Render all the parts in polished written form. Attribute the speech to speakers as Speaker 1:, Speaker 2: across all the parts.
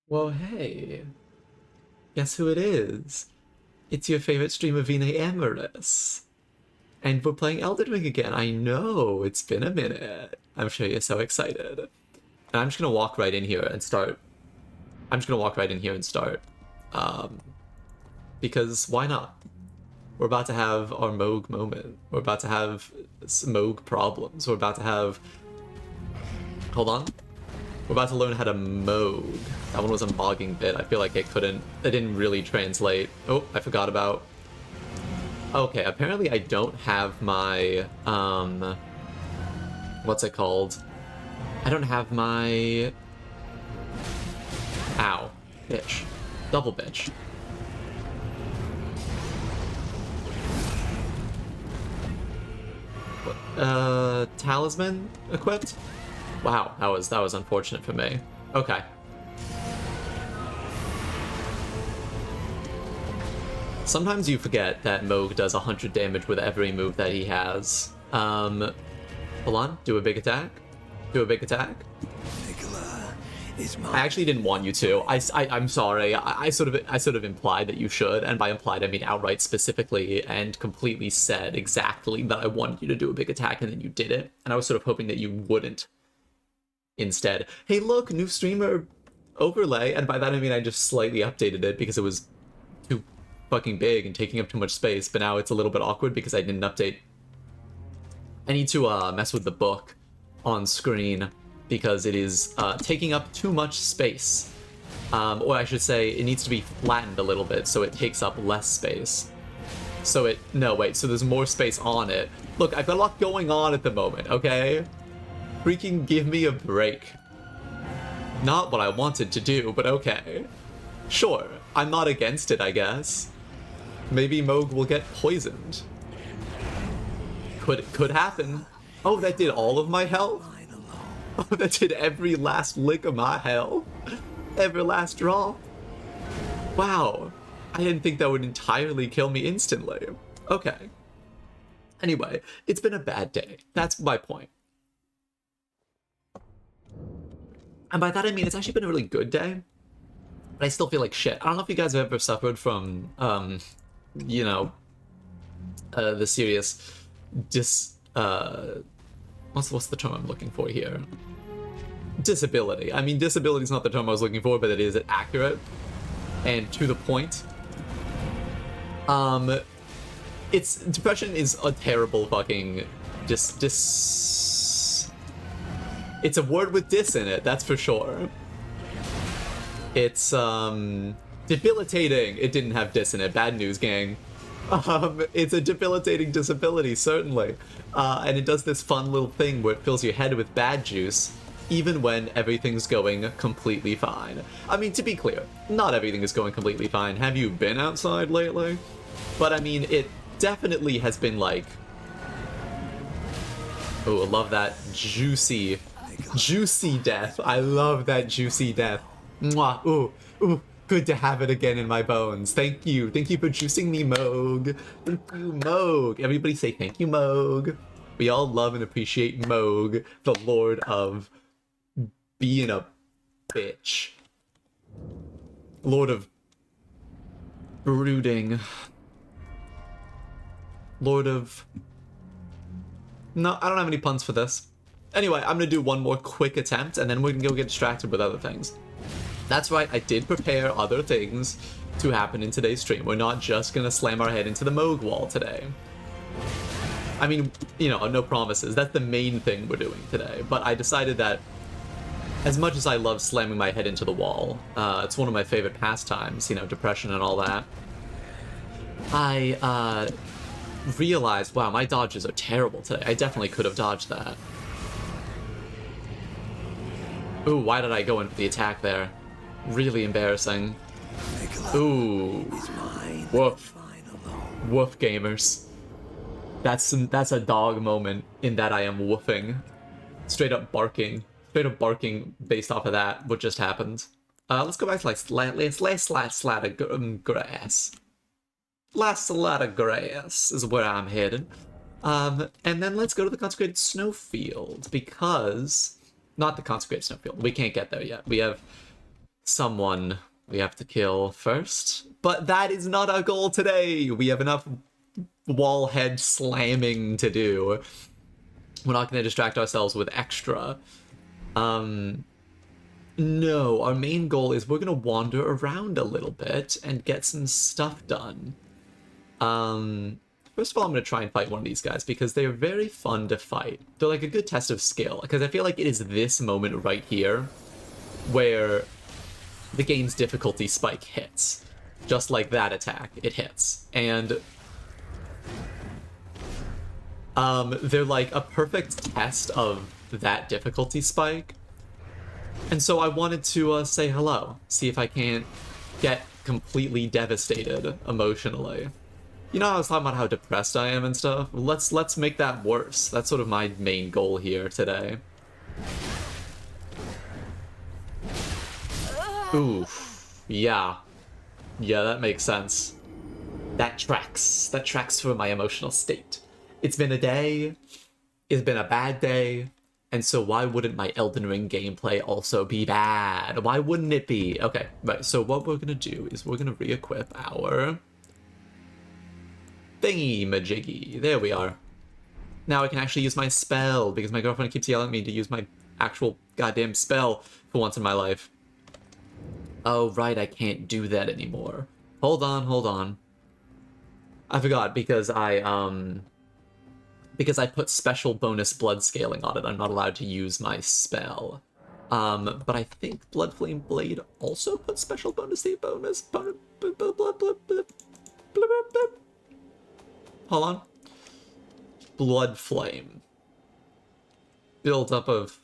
Speaker 1: Well, hey, guess who it is? It's your favorite streamer, Vina Amorous. And we're playing Elden Ring again. I know, it's been a minute. I'm sure you're so excited. And I'm just gonna walk right in here and start. I'm just gonna walk right in here and start. Um, because why not? We're about to have our Mogh moment. We're about to have some Mogh problems. We're about to have. Hold on. We're about to learn how to Mogh. That one was a mogging bit. I feel like it didn't really translate. Oh, I forgot about. Okay, apparently I don't have my, what's it called? I don't have my, ow, bitch. Double bitch. Talisman equipped? Wow, that was unfortunate for me. Okay. Sometimes you forget that Mogh does 100 damage with every move that he has. Hold on, do a big attack. Do a big attack. I actually didn't want you to. I'm sorry. I sort of implied that you should, and by implied I mean outright specifically and completely said exactly that I wanted you to do a big attack, and then you did it. And I was sort of hoping that you wouldn't. Instead, hey look, new streamer overlay, and by that I mean I just slightly updated it because it was too fucking big and taking up too much space, but now it's a little bit awkward because I didn't update. I need to mess with the book on screen because it is taking up too much space. Or I should say it needs to be flattened a little bit so it takes up less space. So there's more space on it. Look, I've got a lot going on at the moment, okay? Freaking give me a break. Not what I wanted to do, but okay. Sure, I'm not against it, I guess. Maybe Mogh will get poisoned. Could happen. Oh, that did all of my health? Oh, that did every last lick of my health? Every last drop? Wow. I didn't think that would entirely kill me instantly. Okay. Anyway, it's been a bad day. That's my point. And by that I mean it's actually been a really good day, but I still feel like shit. I don't know if you guys have ever suffered from, the serious what's the term I'm looking for here? Disability. I mean, disability is not the term I was looking for, but it is accurate and to the point. Depression is a terrible fucking it's a word with dis in it, that's for sure. It's, debilitating. It didn't have dis in it. Bad news, gang. It's a debilitating disability, certainly. And it does this fun little thing where it fills your head with bad juice, even when everything's going completely fine. I mean, to be clear, not everything is going completely fine. Have you been outside lately? But I mean, it definitely has been like... Oh, I love that juicy death. I love that juicy death. Mwah. Ooh, good to have it again in my bones. Thank you for juicing me, Mogh. Thank you, Mogh. Everybody say thank you, Mogh. We all love and appreciate Mogh, the lord of being a bitch. Lord of brooding. Lord of... No, I don't have any puns for this. Anyway, I'm gonna do one more quick attempt, and then we can go get distracted with other things. That's right, I did prepare other things to happen in today's stream. We're not just gonna slam our head into the Mogh wall today. I mean, no promises. That's the main thing we're doing today. But I decided that as much as I love slamming my head into the wall, it's one of my favorite pastimes, depression and all that. I realized, wow, my dodges are terrible today. I definitely could have dodged that. Ooh, why did I go in for the attack there? Really embarrassing. Ooh. Woof. Woof, gamers. That's a dog moment in that I am woofing. Straight up barking. Straight up barking based off of that, what just happened. Let's go back to last slat of grass. Last slat of grass is where I'm headed. And then let's go to the consecrated snowfield, because... Not the consecrated snowfield. We can't get there yet. We have someone we have to kill first. But that is not our goal today. We have enough wall head slamming to do. We're not going to distract ourselves with extra. No, our main goal is we're going to wander around a little bit and get some stuff done. First of all, I'm going to try and fight one of these guys because they're very fun to fight. They're like a good test of skill, because I feel like it is this moment right here where the game's difficulty spike hits. Just like that attack, it hits. And they're like a perfect test of that difficulty spike. And so I wanted to say hello, see if I can't get completely devastated emotionally. You know, I was talking about how depressed I am and stuff. Let's make that worse. That's sort of my main goal here today. Oof. Yeah. Yeah, that makes sense. That tracks. That tracks for my emotional state. It's been a day. It's been a bad day. And so why wouldn't my Elden Ring gameplay also be bad? Why wouldn't it be? Okay, right. So what we're going to do is we're going to re-equip our thingy-majiggy. There we are. Now I can actually use my spell, because my girlfriend keeps yelling at me to use my actual goddamn spell for once in my life. Oh, right, I can't do that anymore. Hold on. I forgot, because I put special bonus blood scaling on it, I'm not allowed to use my spell. But I think Blood Flame Blade also puts special bonus. Hold on. Blood Flame. Build up of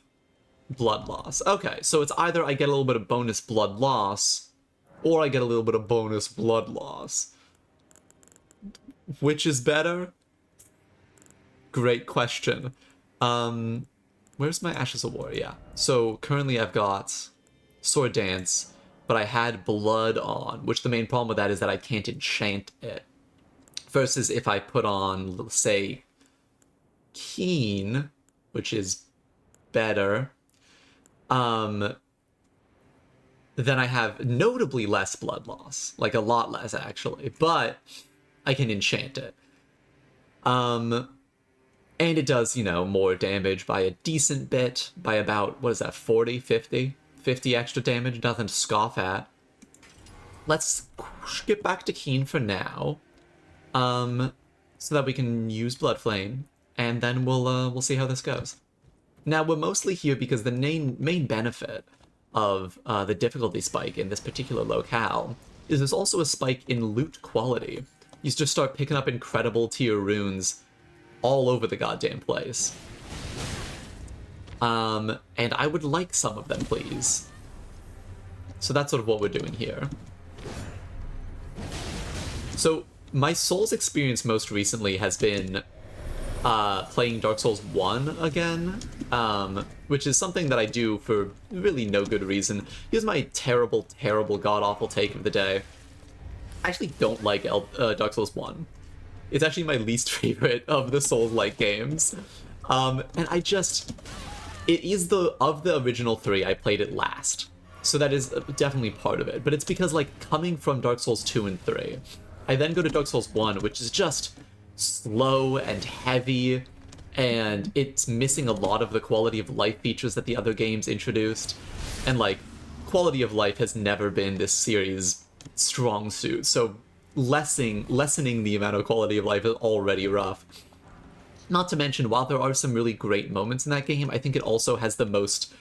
Speaker 1: blood loss. Okay, so it's either I get a little bit of bonus blood loss, or I get a little bit of bonus blood loss. Which is better? Great question. Where's my Ashes of War? Yeah. So currently I've got Sword Dance, but I had Blood on, which the main problem with that is that I can't enchant it. Versus if I put on, say, Keen, which is better, then I have notably less blood loss. Like a lot less, actually. But I can enchant it. And it does, you know, more damage by a decent bit, by about, what is that, 40, 50? 50 extra damage, nothing to scoff at. Let's get back to Keen for now, so that we can use Blood Flame, and then we'll see how this goes. Now, we're mostly here because the main benefit of the difficulty spike in this particular locale is there's also a spike in loot quality. You just start picking up incredible tier runes all over the goddamn place. And I would like some of them, please. So that's sort of what we're doing here. So my Souls experience most recently has been playing Dark Souls 1 again, which is something that I do for really no good reason. Here's my terrible, terrible, god-awful take of the day. I actually don't like Dark Souls 1. It's actually my least favorite of the Souls-like games. And it is of the original three, I played it last. So that is definitely part of it. But it's because, like, coming from Dark Souls 2 and 3, I then go to Dark Souls 1, which is just slow and heavy, and it's missing a lot of the quality of life features that the other games introduced. And, like, quality of life has never been this series' strong suit, so lessening the amount of quality of life is already rough. Not to mention, while there are some really great moments in that game, I think it also has the most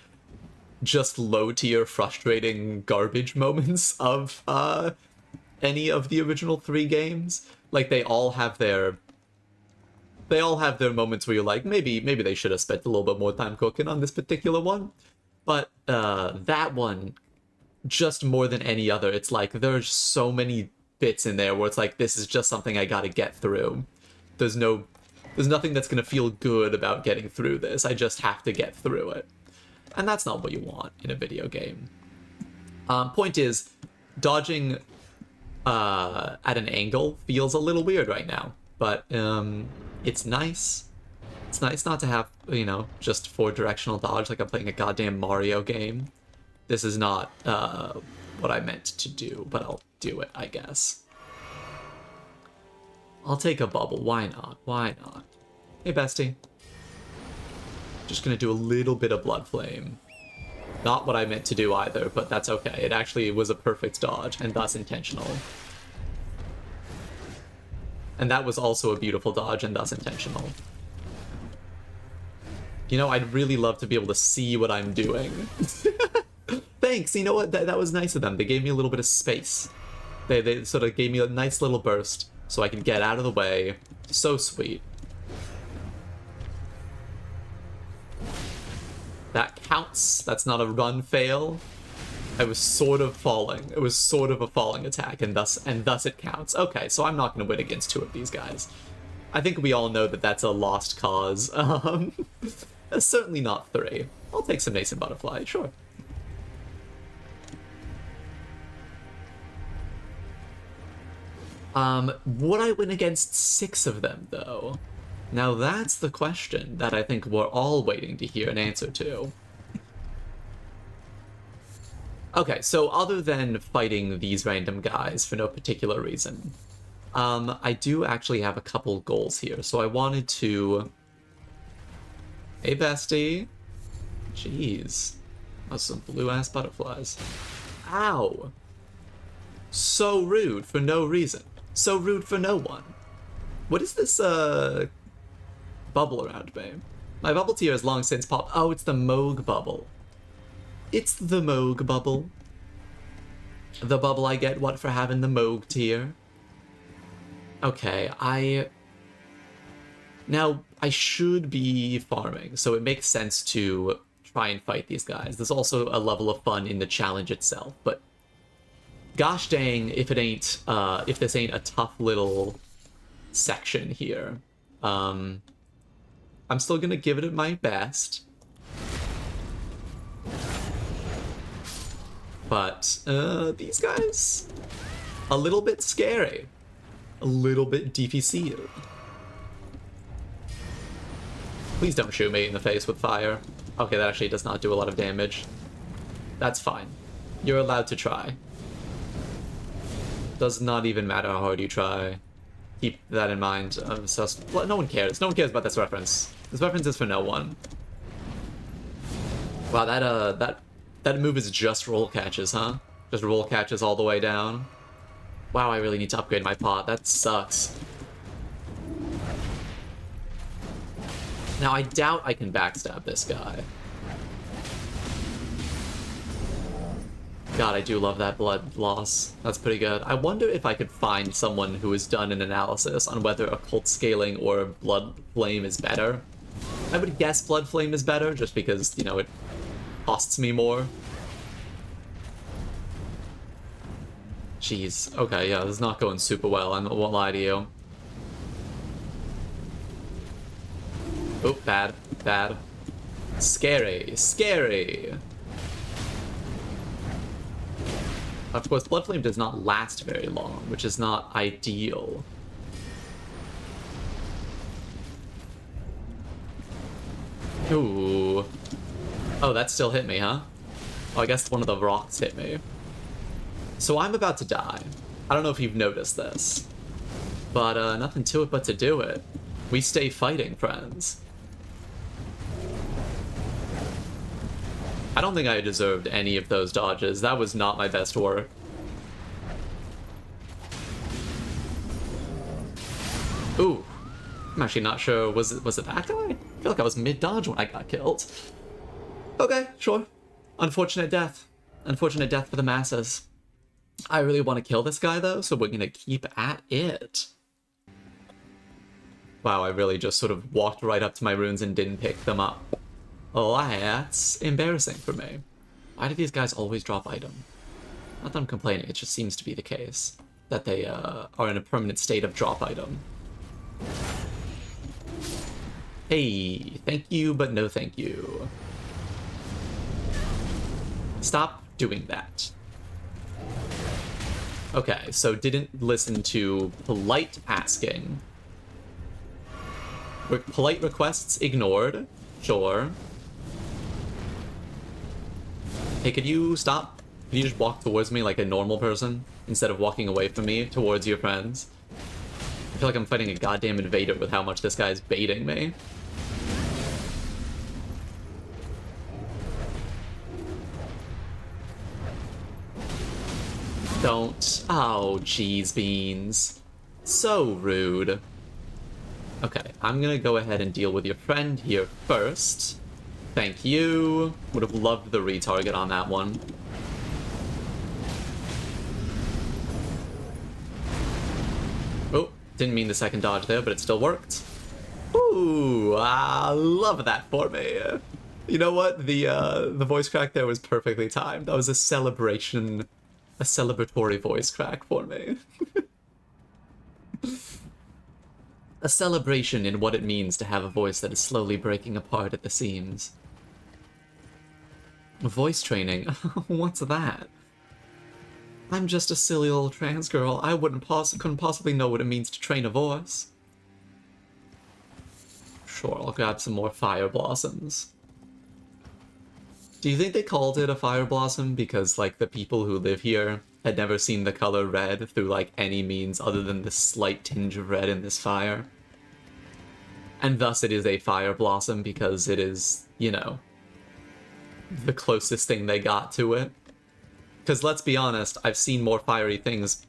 Speaker 1: just low-tier, frustrating garbage moments of any of the original three games. Like, they all have their moments where you're like, maybe they should have spent a little bit more time cooking on this particular one. But that one, just more than any other, it's like there's so many bits in there where it's like, this is just something I gotta get through. There's nothing that's gonna feel good about getting through this. I just have to get through it. And that's not what you want in a video game. Point is, dodging at an angle feels a little weird right now, but it's nice. It's nice not to have, you know, just 4-directional dodge like I'm playing a goddamn Mario game. This is not what I meant to do, but I'll do it, I guess. I'll take a bubble. Why not? Why not? Hey, bestie. Just gonna do a little bit of Blood Flame. Not what I meant to do either, but that's okay. It actually was a perfect dodge, and thus intentional. And that was also a beautiful dodge, and thus intentional. You know, I'd really love to be able to see what I'm doing. Thanks, you know what? That was nice of them. They gave me a little bit of space. They sort of gave me a nice little burst so I could get out of the way. So sweet. That counts. That's not a run fail. I was sort of falling. It was sort of a falling attack, and thus it counts. Okay, so I'm not going to win against two of these guys. I think we all know that that's a lost cause. Certainly not three. I'll take some Nascent Butterfly, sure. Would I win against 6 of them, though? Now that's the question that I think we're all waiting to hear an answer to. Okay, so other than fighting these random guys for no particular reason, I do actually have a couple goals here. So I wanted to... Hey, bestie. Jeez. That's some blue-ass butterflies. Ow! So rude for no reason. So rude for no one. What is this, bubble around me? My bubble tier has long since popped. Oh, it's the Mogh bubble. It's the Mogh bubble. The bubble I get what for having the Mogh tier. Okay, Now, I should be farming, so it makes sense to try and fight these guys. There's also a level of fun in the challenge itself, but gosh dang if it ain't, if this ain't a tough little section here. I'm still gonna give it my best. But, these guys, a little bit scary. A little bit DPC. Please don't shoot me in the face with fire. Okay, that actually does not do a lot of damage. That's fine. You're allowed to try. Does not even matter how hard you try. Keep that in mind. No one cares. No one cares about this reference. This reference is for no one. Wow, that move is just roll catches, huh? Just roll catches all the way down. Wow, I really need to upgrade my pot. That sucks. Now, I doubt I can backstab this guy. God, I do love that blood loss. That's pretty good. I wonder if I could find someone who has done an analysis on whether occult scaling or blood flame is better. I would guess blood flame is better, just because, you know, it costs me more. Jeez. Okay, yeah, this is not going super well. I won't lie to you. Oh, bad. Bad. Scary. Scary. Of course, Blood Flame does not last very long, which is not ideal. Ooh. Oh, that still hit me, huh? Oh, I guess one of the rocks hit me. So I'm about to die. I don't know if you've noticed this. But, nothing to it but to do it. We stay fighting, friends. I don't think I deserved any of those dodges. That was not my best work. Ooh. I'm actually not sure. Was it that guy? I feel like I was mid-dodge when I got killed. Okay, sure. Unfortunate death. Unfortunate death for the masses. I really want to kill this guy, though, so we're gonna keep at it. Wow, I really just sort of walked right up to my runes and didn't pick them up. Oh, that's embarrassing for me. Why do these guys always drop item? Not that I'm complaining, it just seems to be the case. That they are in a permanent state of drop item. Hey, thank you, but no thank you. Stop doing that. Okay, so didn't listen to polite asking. Polite requests ignored. Sure. Hey, could you stop? Could you just walk towards me like a normal person instead of walking away from me towards your friends? I feel like I'm fighting a goddamn invader with how much this guy is baiting me. Don't. Oh, jeez beans. So rude. Okay, I'm gonna go ahead and deal with your friend here first. Thank you. Would have loved the retarget on that one. Oh, didn't mean the second dodge there, but it still worked. Ooh, I love that for me. You know what? The voice crack there was perfectly timed. That was a celebration, a celebratory voice crack for me. A celebration in what it means to have a voice that is slowly breaking apart at the seams. Voice training? What's that? I'm just a silly old trans girl. I couldn't possibly know what it means to train a voice. Sure, I'll grab some more fire blossoms. Do you think they called it a fire blossom because, like, the people who live here had never seen the color red through, like, any means other than the slight tinge of red in this fire? And thus it is a fire blossom because it is, you know, the closest thing they got to it. Because let's be honest, I've seen more fiery things,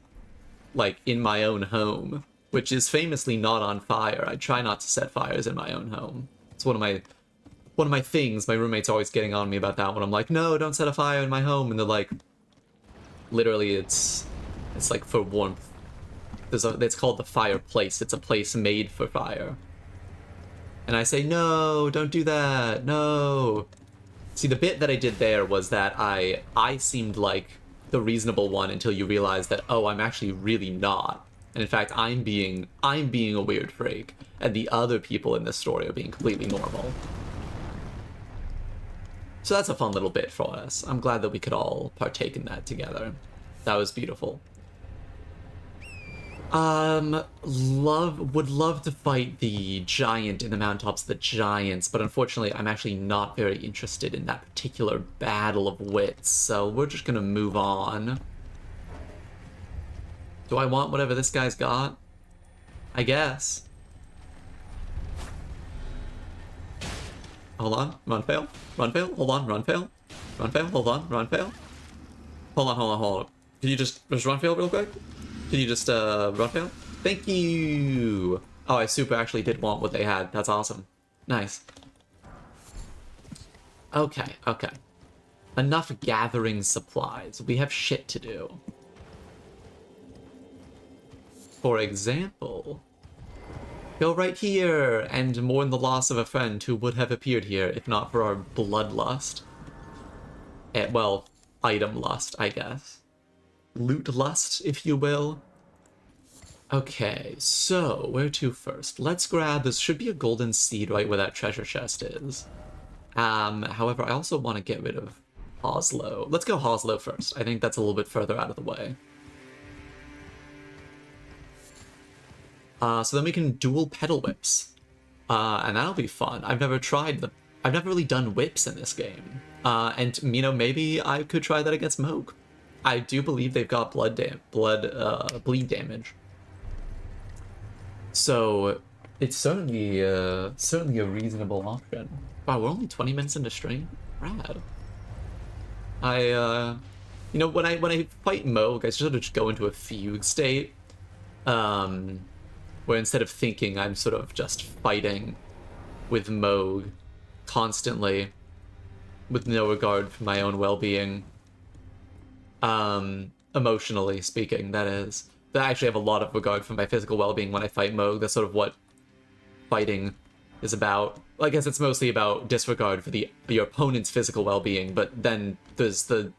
Speaker 1: like, in my own home, which is famously not on fire. I try not to set fires in my own home. It's one of my things. My roommate's always getting on me about that when I'm like, no, don't set a fire in my home. And they're like, literally, it's like for warmth. It's called the fireplace. It's a place made for fire. And I say, no, don't do that, no. See, the bit that I did there was that I seemed like the reasonable one until you realize that, oh, I'm actually really not. And in fact, I'm being a weird freak, and the other people in this story are being completely normal. So that's a fun little bit for us. I'm glad that we could all partake in that together. That was beautiful. Would love to fight the giant in the mountaintops of the giants, but unfortunately I'm actually not very interested in that particular battle of wits, so we're just gonna move on. Do I want whatever this guy's got? I guess. Hold on, run fail, hold on, run fail, hold on, run fail. Hold on. Can you just run fail real quick? Can you just, run fail? Thank you! Oh, I super actually did want what they had. That's awesome. Nice. Okay. Enough gathering supplies. We have shit to do. For example, go right here and mourn the loss of a friend who would have appeared here if not for our bloodlust. Well, item lust, I guess. Loot lust, if you will. Okay, so where to first? Let's grab, this should be a golden seed right where that treasure chest is. However, I also want to get rid of Oslo. Let's go Oslo first. I think that's a little bit further out of the way. So then we can dual pedal whips. And that'll be fun. I've never really done whips in this game. And, you know, maybe I could try that against Mogh. I do believe they've got bleed damage. So it's certainly a reasonable option. Wow, we're only 20 minutes into stream. Rad. You know, when I fight Mogh, I sort of just go into a fugue state, where instead of thinking, I'm sort of just fighting with Mogh constantly, with no regard for my own well-being. Emotionally speaking, that is. I actually have a lot of regard for my physical well-being when I fight Mogh. That's sort of what fighting is about. Well, I guess it's mostly about disregard for your opponent's physical well-being, but then there's the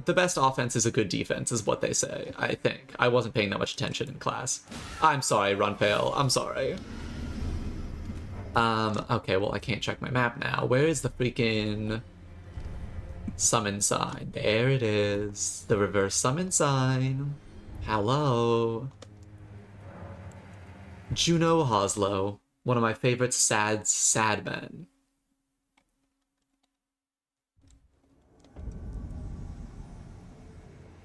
Speaker 1: best offense is a good defense, is what they say, I think. I wasn't paying that much attention in class. I'm sorry, Runpale. I'm sorry. Okay, well, I can't check my map now. Where is the freaking summon sign? There it is. The reverse summon sign. Hello. Juno Hoslo. One of my favorite sad men.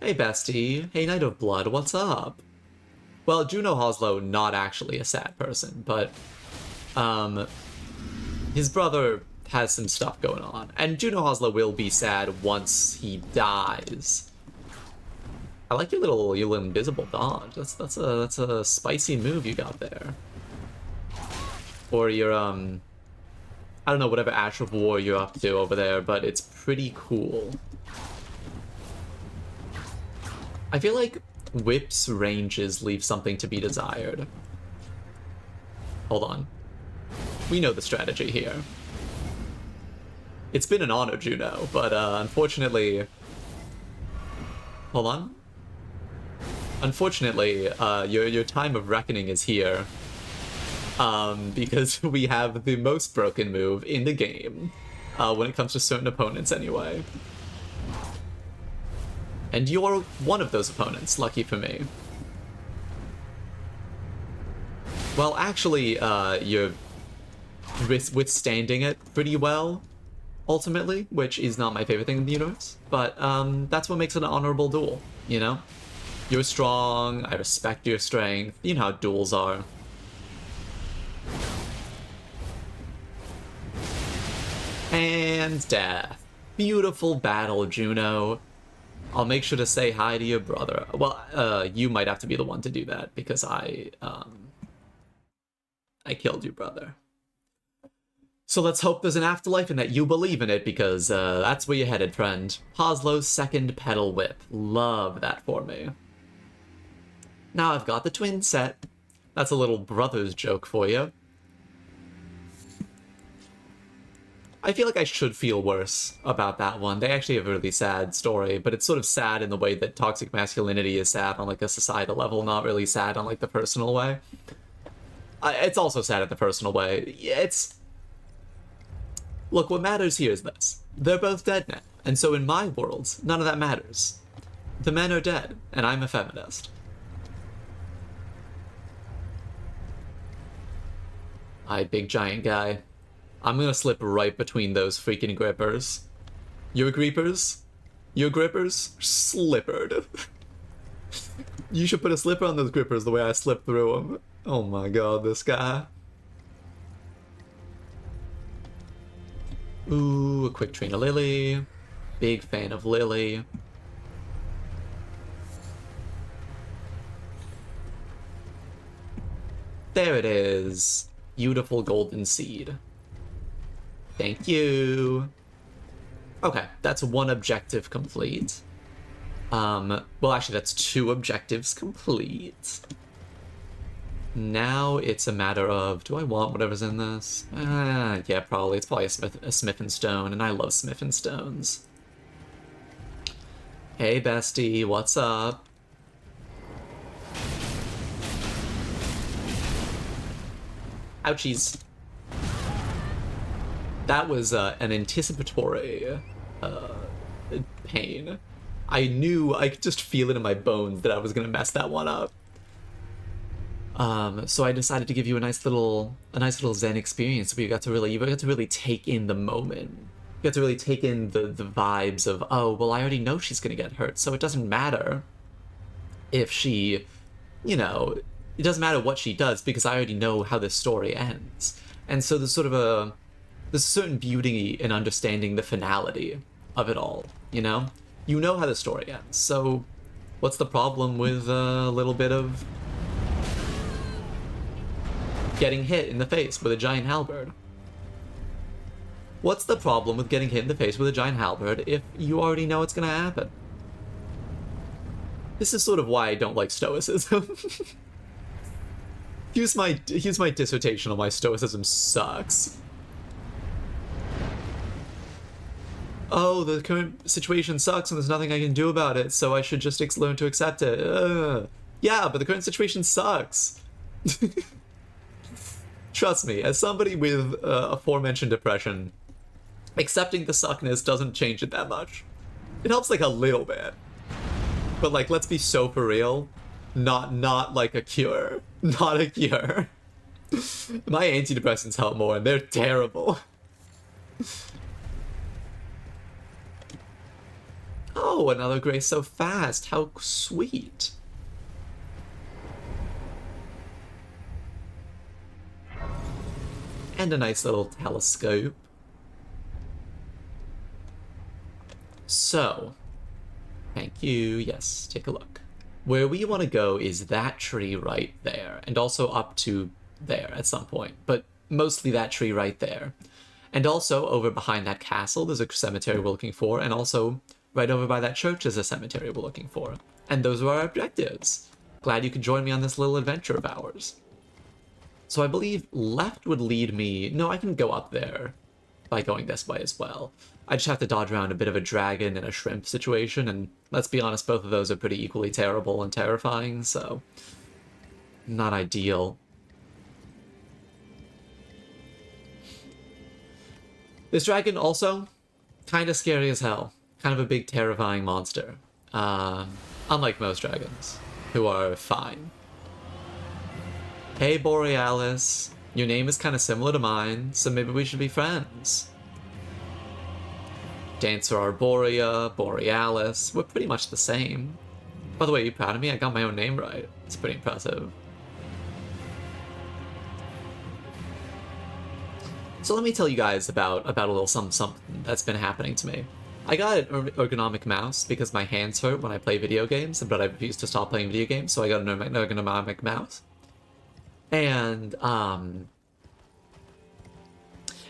Speaker 1: Hey, bestie. Hey, Knight of Blood, what's up? Well, Juno Hoslow, not actually a sad person, but, his brother has some stuff going on. And Juno Hoslow will be sad once he dies. I like your little invisible dodge. That's a spicy move you got there. Or your, I don't know, whatever Ash of War you're up to over there, but it's pretty cool. I feel like Whip's ranges leave something to be desired. Hold on. We know the strategy here. It's been an honor, Juno, but unfortunately... Hold on. Unfortunately, your time of reckoning is here. Because we have the most broken move in the game. When it comes to certain opponents, anyway. And you're one of those opponents, lucky for me. Well, actually, you're withstanding it pretty well, ultimately, which is not my favorite thing in the universe. But that's what makes it an honorable duel, you know? You're strong, I respect your strength, you know how duels are. And death. Beautiful battle, Juno. I'll make sure to say hi to your brother. Well, you might have to be the one to do that, because I killed your brother. So let's hope there's an afterlife and that you believe in it, because that's where you're headed, friend. Hoslow's second pedal whip. Love that for me. Now I've got the twin set. That's a little brother's joke for you. I feel like I should feel worse about that one. They actually have a really sad story, but it's sort of sad in the way that toxic masculinity is sad on like a societal level, not really sad on like the personal way. It's also sad in the personal way. It's... Look, what matters here is this. They're both dead now, and so in my world, none of that matters. The men are dead, and I'm a feminist. Hi, big giant guy. I'm gonna slip right between those freaking grippers. Your grippers? Your grippers? Slippered. You should put a slipper on those grippers the way I slipped through them. Oh my god, this guy. Ooh, a quick Trina Lily. Big fan of Lily. There it is. Beautiful golden seed. Thank you. Okay, that's one objective complete. Well, actually, that's two objectives complete. Now it's a matter of, do I want whatever's in this? Yeah, probably. It's probably a Smith and Stone, and I love Smith and Stones. Hey, bestie, what's up? Ouchies. That was an anticipatory pain. I knew, I could just feel it in my bones that I was gonna mess that one up. So I decided to give you a nice little Zen experience where you got to really take in the moment. You got to really take in the vibes of, oh, well, I already know she's gonna get hurt, so it doesn't matter if she, you know, it doesn't matter what she does because I already know how this story ends. And so there's sort of there's a certain beauty in understanding the finality of it all, you know? You know how the story ends, so what's the problem with a little bit of getting hit in the face with a giant halberd? What's the problem with getting hit in the face with a giant halberd if you already know it's gonna happen? This is sort of why I don't like stoicism. Here's my dissertation on why stoicism sucks. Oh, the current situation sucks and there's nothing I can do about it, so I should just learn to accept it. Yeah, but the current situation sucks. Trust me, as somebody with aforementioned depression, accepting the suckness doesn't change it that much. It helps like a little bit. But like, let's be so for real. Not like a cure. Not a cure. My antidepressants help more and they're terrible. Oh, another gray so fast. How sweet. And a nice little telescope. So, thank you. Yes, take a look. Where we want to go is that tree right there, and also up to there at some point, but mostly that tree right there. And also, over behind that castle, there's a cemetery we're looking for, and also, right over by that church is a cemetery we're looking for. And those are our objectives. Glad you could join me on this little adventure of ours. So I believe left would lead me... No, I can go up there by going this way as well. I just have to dodge around a bit of a dragon and a shrimp situation, and let's be honest, both of those are pretty equally terrible and terrifying, so... not ideal. This dragon also, kind of scary as hell. Kind of a big, terrifying monster. Unlike most dragons, who are fine. Hey, Borealis. Your name is kind of similar to mine, so maybe we should be friends. Dancer Arborea, Borealis, we're pretty much the same. By the way, are you proud of me? I got my own name right. It's pretty impressive. So let me tell you guys about a little something that's been happening to me. I got an ergonomic mouse because my hands hurt when I play video games, but I refused to stop playing video games, so I got an ergonomic mouse. And,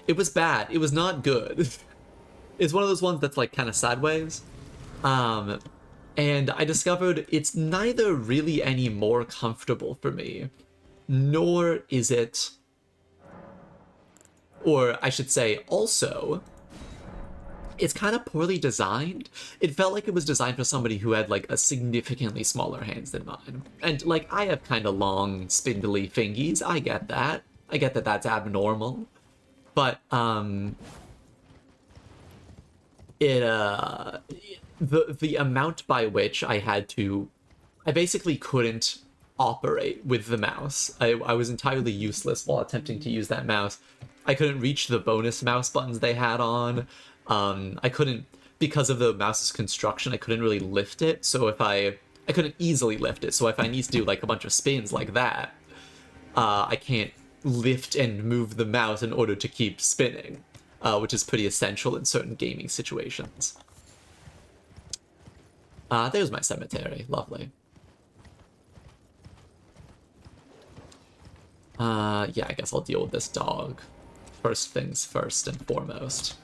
Speaker 1: it was bad. It was not good. It's one of those ones that's like kind of sideways. And I discovered it's neither really any more comfortable for me, nor is it, or I should say also, it's kind of poorly designed. It felt like it was designed for somebody who had like a significantly smaller hands than mine. And like, I have kind of long, spindly fingies. I get that. I get that that's abnormal. But, the amount by which I basically couldn't operate with the mouse. I was entirely useless while attempting to use that mouse. I couldn't reach the bonus mouse buttons they had on. I couldn't, because of the mouse's construction, I couldn't really lift it. So if I couldn't easily lift it. So if I need to do like a bunch of spins like that, I can't lift and move the mouse in order to keep spinning, which is pretty essential in certain gaming situations. There's my cemetery. Lovely. Yeah, I guess I'll deal with this dog. First things first and foremost.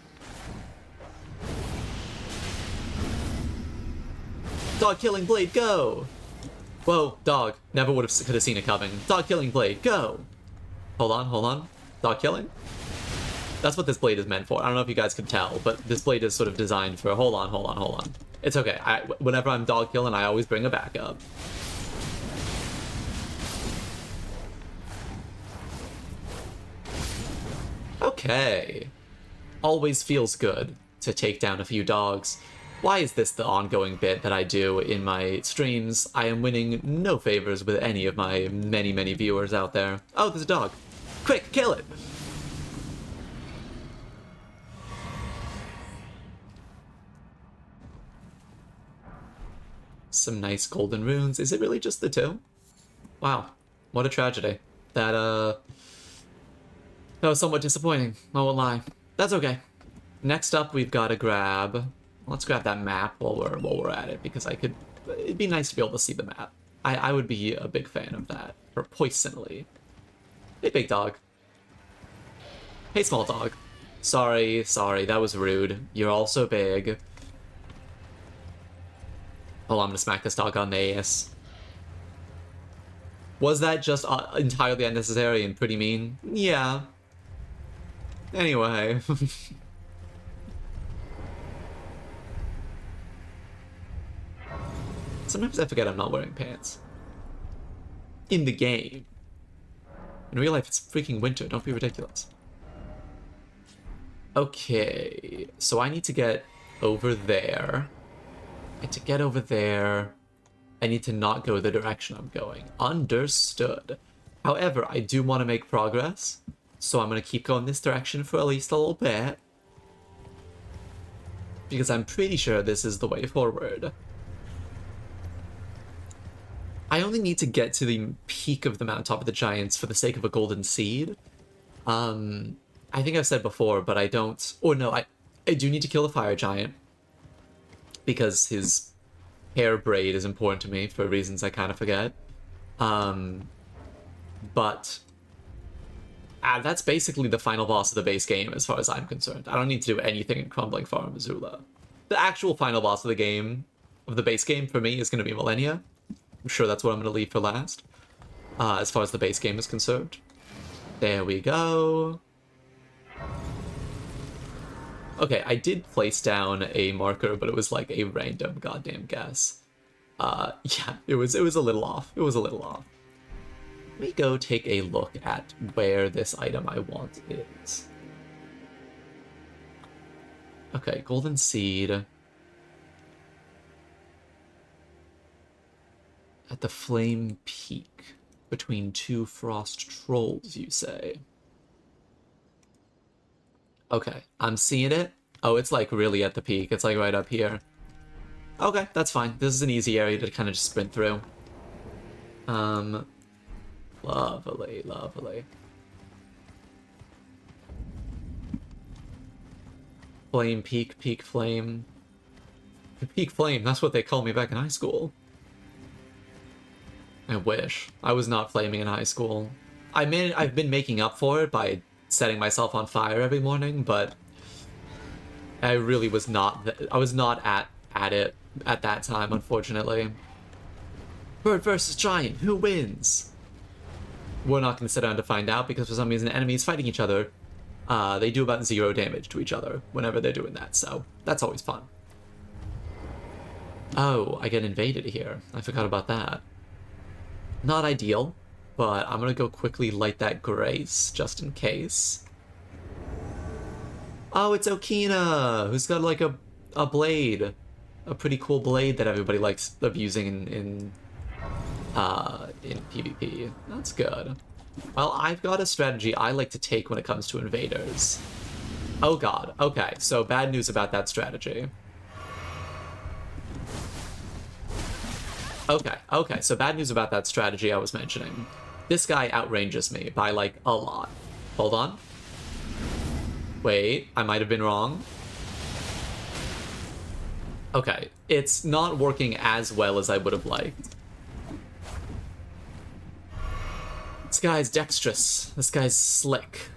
Speaker 1: Dog killing blade, go! Whoa, dog. Never could have seen it coming. Dog killing blade, go! Hold on. Dog killing? That's what this blade is meant for. I don't know if you guys can tell, but this blade is sort of designed for... Hold on. It's okay. Whenever I'm dog killing, I always bring a backup. Okay. Always feels good to take down a few dogs. Why is this the ongoing bit that I do in my streams? I am winning no favors with any of my many, many viewers out there. Oh, there's a dog. Quick, kill it! Some nice golden runes. Is it really just the two? Wow. What a tragedy. That was somewhat disappointing. I won't lie. That's okay. Next up, we've got to grab... Let's grab that map while we're at it, because it'd be nice to be able to see the map. I would be a big fan of that. Or poisonally. Hey, big dog. Hey, small dog. Sorry, that was rude. You're also big. Hold on, I'm gonna smack this dog on the ass. Was that just entirely unnecessary and pretty mean? Yeah. Anyway. Sometimes I forget I'm not wearing pants. In the game. In real life, it's freaking winter. Don't be ridiculous. Okay. So I need to get over there. And to get over there, I need to not go the direction I'm going. Understood. However, I do want to make progress. So I'm going to keep going this direction for at least a little bit. because I'm pretty sure this is the way forward. I only need to get to the peak of the mountaintop of the giants for the sake of a golden seed. I think I've said before, but I don't... Or no, I do need to kill the fire giant, because his hair braid is important to me for reasons I kind of forget. But that's basically the final boss of the base game as far as I'm concerned. I don't need to do anything in Crumbling Farm Missoula. The actual final boss of the game, of the base game, for me, is going to be Millennia. I'm sure that's what I'm going to leave for last, as far as the base game is concerned. There we go. Okay, I did place down a marker, but it was like a random goddamn guess. Yeah, it was a little off. It was a little off. Let me go take a look at where this item I want is. Okay, golden seed. At the flame peak, between two frost trolls, you say? Okay, I'm seeing it. Oh, it's like really at the peak. It's like right up here. Okay, that's fine. This is an easy area to kind of just sprint through. Lovely, lovely. Flame, peak, peak, flame. Peak flame, that's what they called me back in high school. I wish. I was not flaming in high school. I've been making up for it by setting myself on fire every morning, but I really was not... I was not at it at that time, unfortunately. Bird versus giant, who wins? We're not going to sit down to find out, because for some reason enemies fighting each other, they do about 0 damage to each other whenever they're doing that, so that's always fun. Oh, I get invaded here. I forgot about that. Not ideal, but I'm gonna go quickly light that grace, just in case. Oh, it's Okina, who's got like a blade. A pretty cool blade that everybody likes using in PvP. That's good. Well, I've got a strategy I like to take when it comes to invaders. Oh god, okay, so bad news about that strategy. Okay, so bad news about that strategy I was mentioning. This guy outranges me by, like, a lot. Hold on. Wait, I might have been wrong. Okay, it's not working as well as I would have liked. This guy's dexterous. This guy's slick.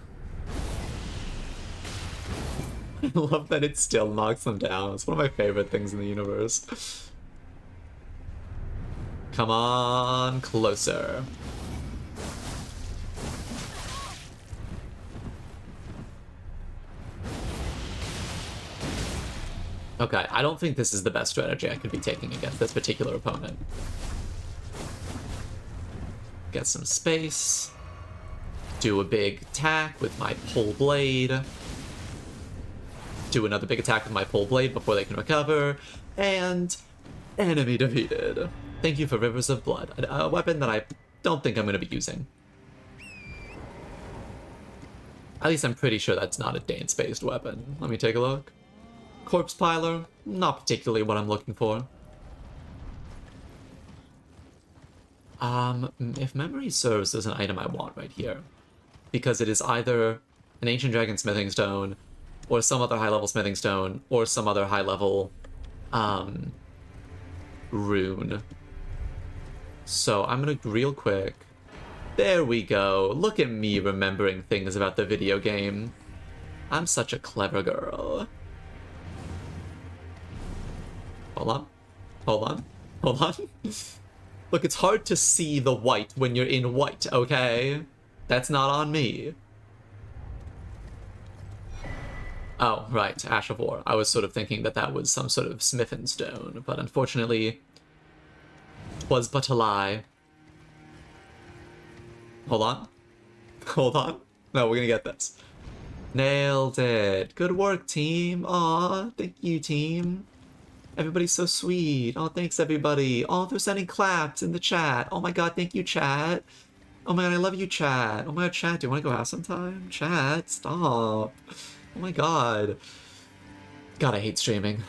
Speaker 1: I love that it still knocks them down. It's one of my favorite things in the universe. Come on, closer. Okay, I don't think this is the best strategy I could be taking against this particular opponent. Get some space. Do a big attack with my pole blade. Do another big attack with my pole blade before they can recover. And enemy defeated. Thank you for Rivers of Blood, a weapon that I don't think I'm going to be using. At least I'm pretty sure that's not a dance-based weapon. Let me take a look. Corpse Piler, not particularly what I'm looking for. If memory serves, there's an item I want right here. Because it is either an Ancient Dragon Smithing Stone, or some other high-level Smithing Stone, or some other high-level, rune. So I'm gonna real quick. There we go. Look at me remembering things about the video game. I'm such a clever girl. Hold on. Hold on. Hold on. Look, it's hard to see the white when you're in white, okay? That's not on me. Oh, right, Ash of War. I was sort of thinking that that was some sort of Smithin' Stone, but unfortunately, 'twas but a lie. Hold on. Hold on. No, we're gonna get this. Nailed it. Good work, team. Aw, thank you, team. Everybody's so sweet. Oh, thanks, everybody. Oh, they're sending claps in the chat. Oh my god, thank you, chat. Oh my god, I love you, chat. Oh my god, chat, do you want to go out sometime? Chat, stop. Oh my god. God, I hate streaming.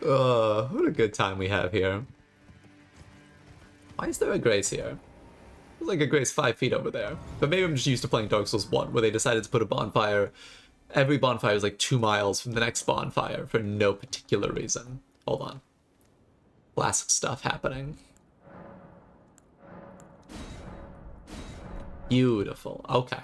Speaker 1: What a good time we have here. Why is there a Grace here? There's like a Grace 5 feet over there. But maybe I'm just used to playing Dark Souls 1, where they decided to put a bonfire. Every bonfire is like 2 miles from the next bonfire for no particular reason. Hold on. Classic stuff happening. Beautiful. Okay.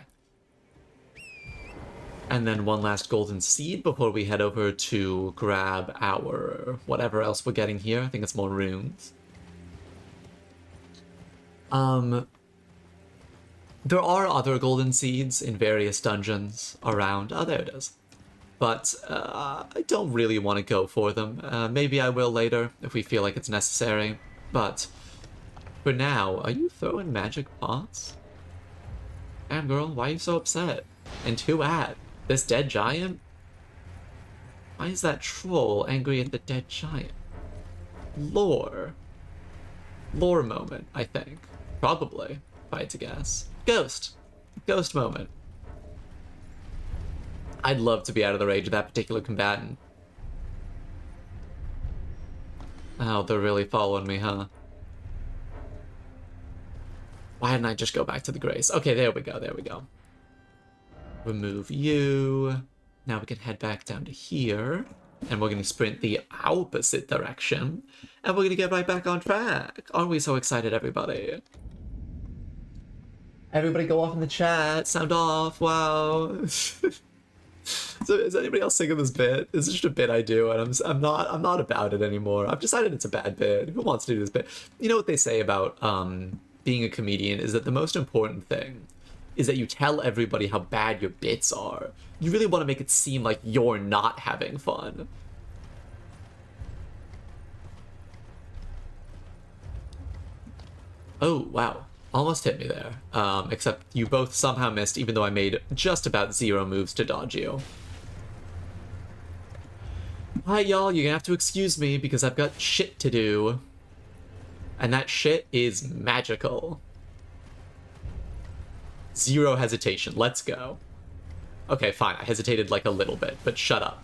Speaker 1: And then one last golden seed before we head over to grab our whatever else we're getting here. I think it's more runes. There are other golden seeds in various dungeons around. Oh, there it is. But I don't really want to go for them. Maybe I will later if we feel like it's necessary. But for now, are you throwing magic pots? Damn, girl, why are you so upset? And who at? This dead giant? Why is that troll angry at the dead giant? Lore. Lore moment, I think. Probably, if I had to guess. Ghost. Ghost moment. I'd love to be out of the rage of that particular combatant. Oh, they're really following me, huh? Why didn't I just go back to the Grace? Okay, there we go, there we go. Remove you. Now we can head back down to here. And we're going to sprint the opposite direction. And we're going to get right back on track. Aren't we so excited, everybody? Everybody go off in the chat. Sound off. Wow. So is anybody else singing this bit? This is just a bit I do, and I'm not about it anymore. I've decided it's a bad bit. Who wants to do this bit? You know what they say about being a comedian is that the most important thing is that you tell everybody how bad your bits are. You really want to make it seem like you're not having fun. Oh, wow. Almost hit me there. Except you both somehow missed, even though I made just about 0 moves to dodge you. Alright, y'all, you're gonna have to excuse me because I've got shit to do. And that shit is magical. 0 hesitation. Let's go. Okay, fine. I hesitated like a little bit, but shut up.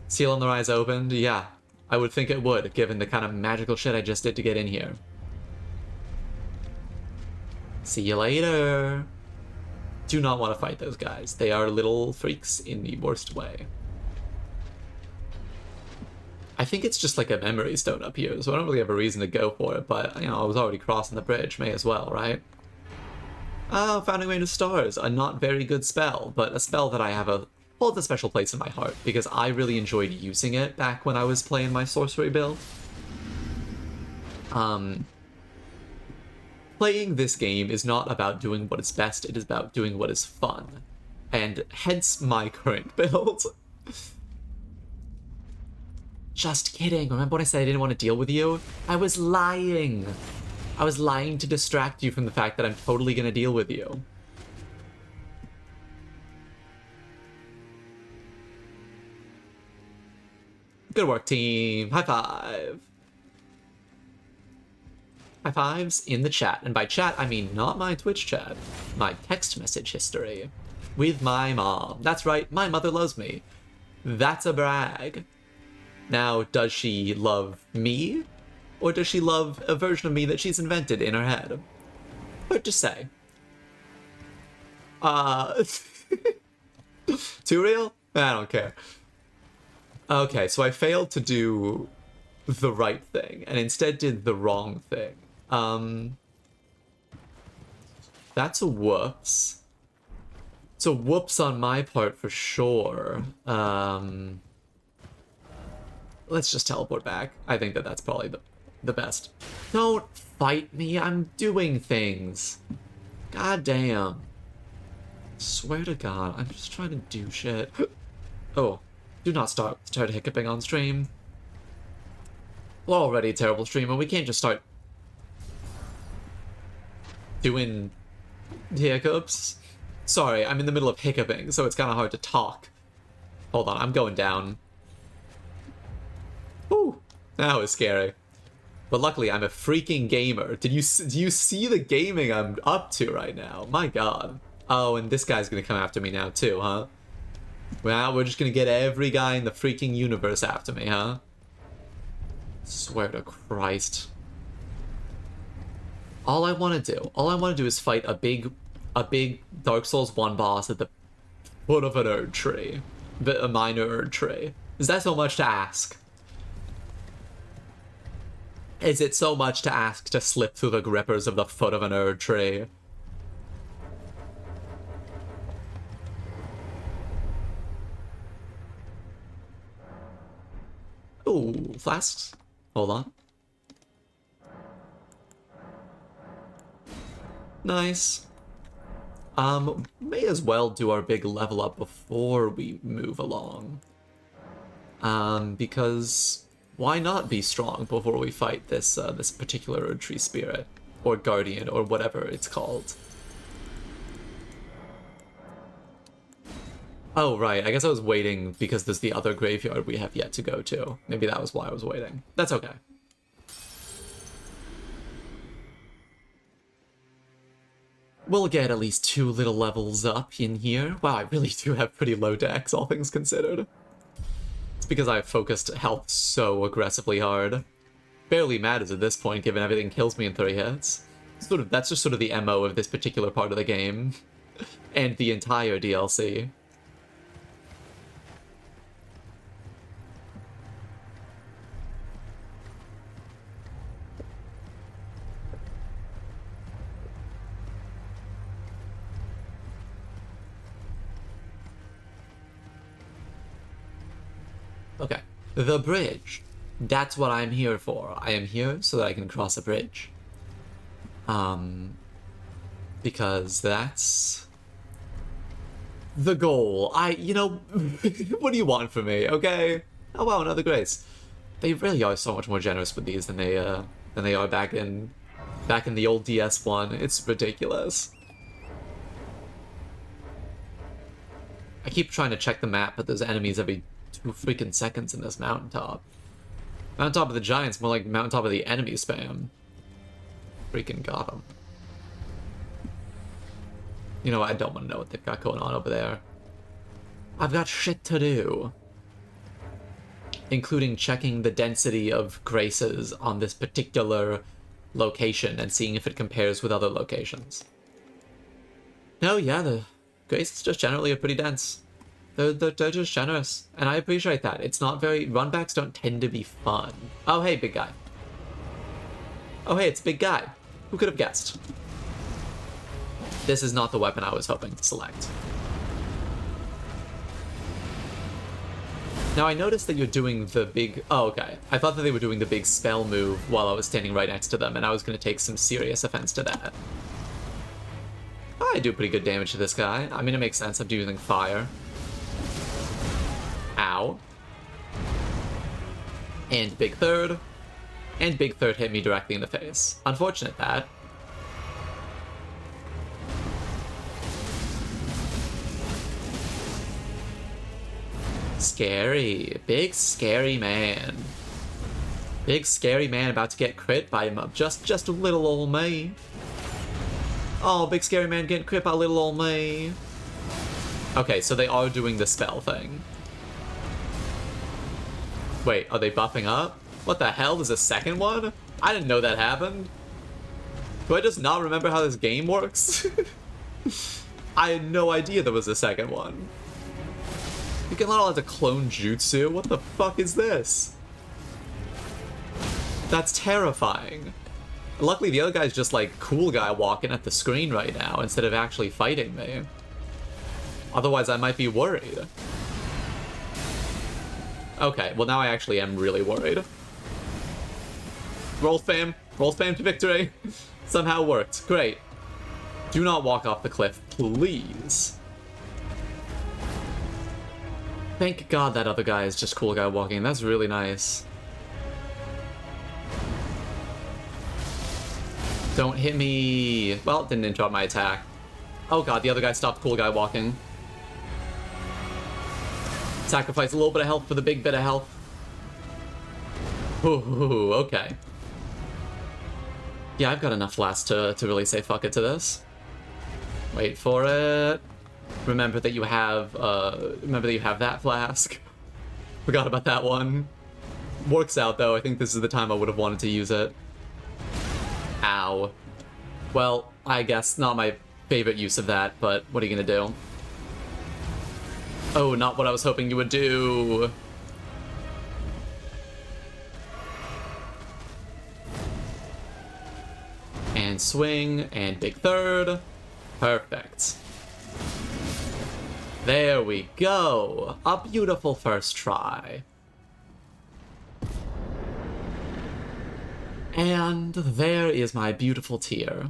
Speaker 1: Seal on the Rise opened? Yeah, I would think it would, given the kind of magical shit I just did to get in here. See you later. Do not want to fight those guys. They are little freaks in the worst way. I think it's just like a memory stone up here, so I don't really have a reason to go for it, but, you know, I was already crossing the bridge, may as well, right? Oh, Founding Rain of Stars, a not very good spell, but a spell that I have holds a special place in my heart, because I really enjoyed using it back when I was playing my sorcery build. Playing this game is not about doing what is best, it is about doing what is fun. And hence my current build. Just kidding. Remember when I said I didn't want to deal with you? I was lying. I was lying to distract you from the fact that I'm totally gonna deal with you. Good work, team. High five. High fives in the chat. And by chat, I mean not my Twitch chat. My text message history. With my mom. That's right, my mother loves me. That's a brag. Now, does she love me? Or does she love a version of me that she's invented in her head? Hard to say. Too real? I don't care. Okay, so I failed to do the right thing, and instead did the wrong thing. That's a whoops. It's a whoops on my part for sure. Let's just teleport back. I think that that's probably the best. Don't fight me, I'm doing things. God damn. Swear to God, I'm just trying to do shit. Oh, do not start hiccuping on stream. We're already a terrible streamer, we can't just start doing hiccups. Sorry, I'm in the middle of hiccuping, so it's kind of hard to talk. Hold on, I'm going down. Ooh, that was scary. But luckily, I'm a freaking gamer. Do you see the gaming I'm up to right now? My God. Oh, and this guy's gonna come after me now too, huh? Well, we're just gonna get every guy in the freaking universe after me, huh? Swear to Christ. All I want to do is fight a big Dark Souls 1 boss at the foot of an Erd tree. A minor Erd tree. Is that so much to ask? Is it so much to ask to slip through the grippers of the foot of an Erd tree? Ooh, flasks. Hold on. Nice. May as well do our big level up before we move along. Because why not be strong before we fight this this particular Erd Tree Spirit or Guardian or whatever it's called? Oh, right. I guess I was waiting because there's the other graveyard we have yet to go to. Maybe that was why I was waiting. That's okay. We'll get at least 2 little levels up in here. Wow, I really do have pretty low decks, all things considered. It's because I've focused health so aggressively hard. Barely matters at this point, given everything kills me in 3 hits. That's just sort of the MO of this particular part of the game. And the entire DLC. Okay, the bridge. That's what I'm here for. I am here so that I can cross a bridge. Because that's the goal. You know, what do you want from me, okay? Oh wow, another grace. They really are so much more generous with these than they are back in the old DS1. It's ridiculous. I keep trying to check the map, but there's enemies every 2 freaking seconds in this mountaintop. Mountaintop of the Giants, more like mountaintop of the enemy spam. Freaking got them. You know, I don't want to know what they've got going on over there. I've got shit to do. Including checking the density of graces on this particular location and seeing if it compares with other locations. No, yeah, the graces just generally are pretty dense. They're just generous, and I appreciate that. It's not very... Runbacks don't tend to be fun. Oh, hey, big guy. Oh, hey, it's big guy. Who could have guessed? This is not the weapon I was hoping to select. Now, I noticed that you're doing the big... Oh, okay. I thought that they were doing the big spell move while I was standing right next to them, and I was going to take some serious offense to that. I do pretty good damage to this guy. I mean, it makes sense. I'm using fire. Ow. And big third. And big third hit me directly in the face. Unfortunate that. Scary. Big scary man. Big scary man about to get crit by just a little old me. Oh, big scary man getting crit by little old me. Okay, so they are doing the spell thing. Wait, are they buffing up? What the hell? There's a second one? I didn't know that happened. Do I just not remember how this game works? I had no idea there was a second one. You can not allowed to clone jutsu? What the fuck is this? That's terrifying. Luckily, the other guy's just like cool guy walking at the screen right now instead of actually fighting me. Otherwise, I might be worried. Okay, well now I actually am really worried. Roll spam to victory. Somehow worked. Great. Do not walk off the cliff, please. Thank God that other guy is just cool guy walking. That's really nice. Don't hit me. Well, didn't interrupt my attack. Oh God, the other guy stopped cool guy walking. Sacrifice a little bit of health for the big bit of health. Ooh, okay. Yeah, I've got enough last to really say fuck it to this. Wait for it. Remember that you have that flask. Forgot about that one. Works out though. I think this is the time I would have wanted to use it. Ow. Well, I guess not my favorite use of that, but what are you gonna do? Oh, not what I was hoping you would do. And swing, and big third. Perfect. There we go. A beautiful first try. And there is my beautiful tier.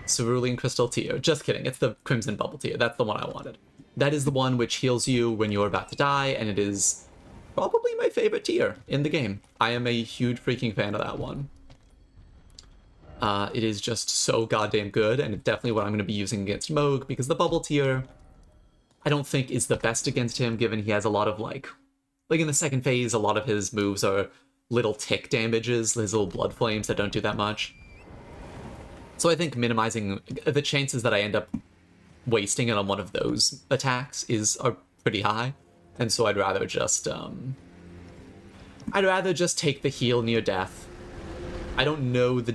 Speaker 1: Cerulean Crystal tier. Just kidding, it's the Crimson Bubble tier. That's the one I wanted. That is the one which heals you when you're about to die, and it is probably my favorite tier in the game. I am a huge freaking fan of that one. It is just so goddamn good, and it's definitely what I'm going to be using against Mogh, because the Bubble tier, I don't think is the best against him, given he has a lot of, like in the second phase, a lot of his moves are little tick damages, his little blood flames that don't do that much. So I think minimizing the chances that I end up wasting it on one of those attacks are pretty high, and so I'd rather just take the heal near death. I don't know the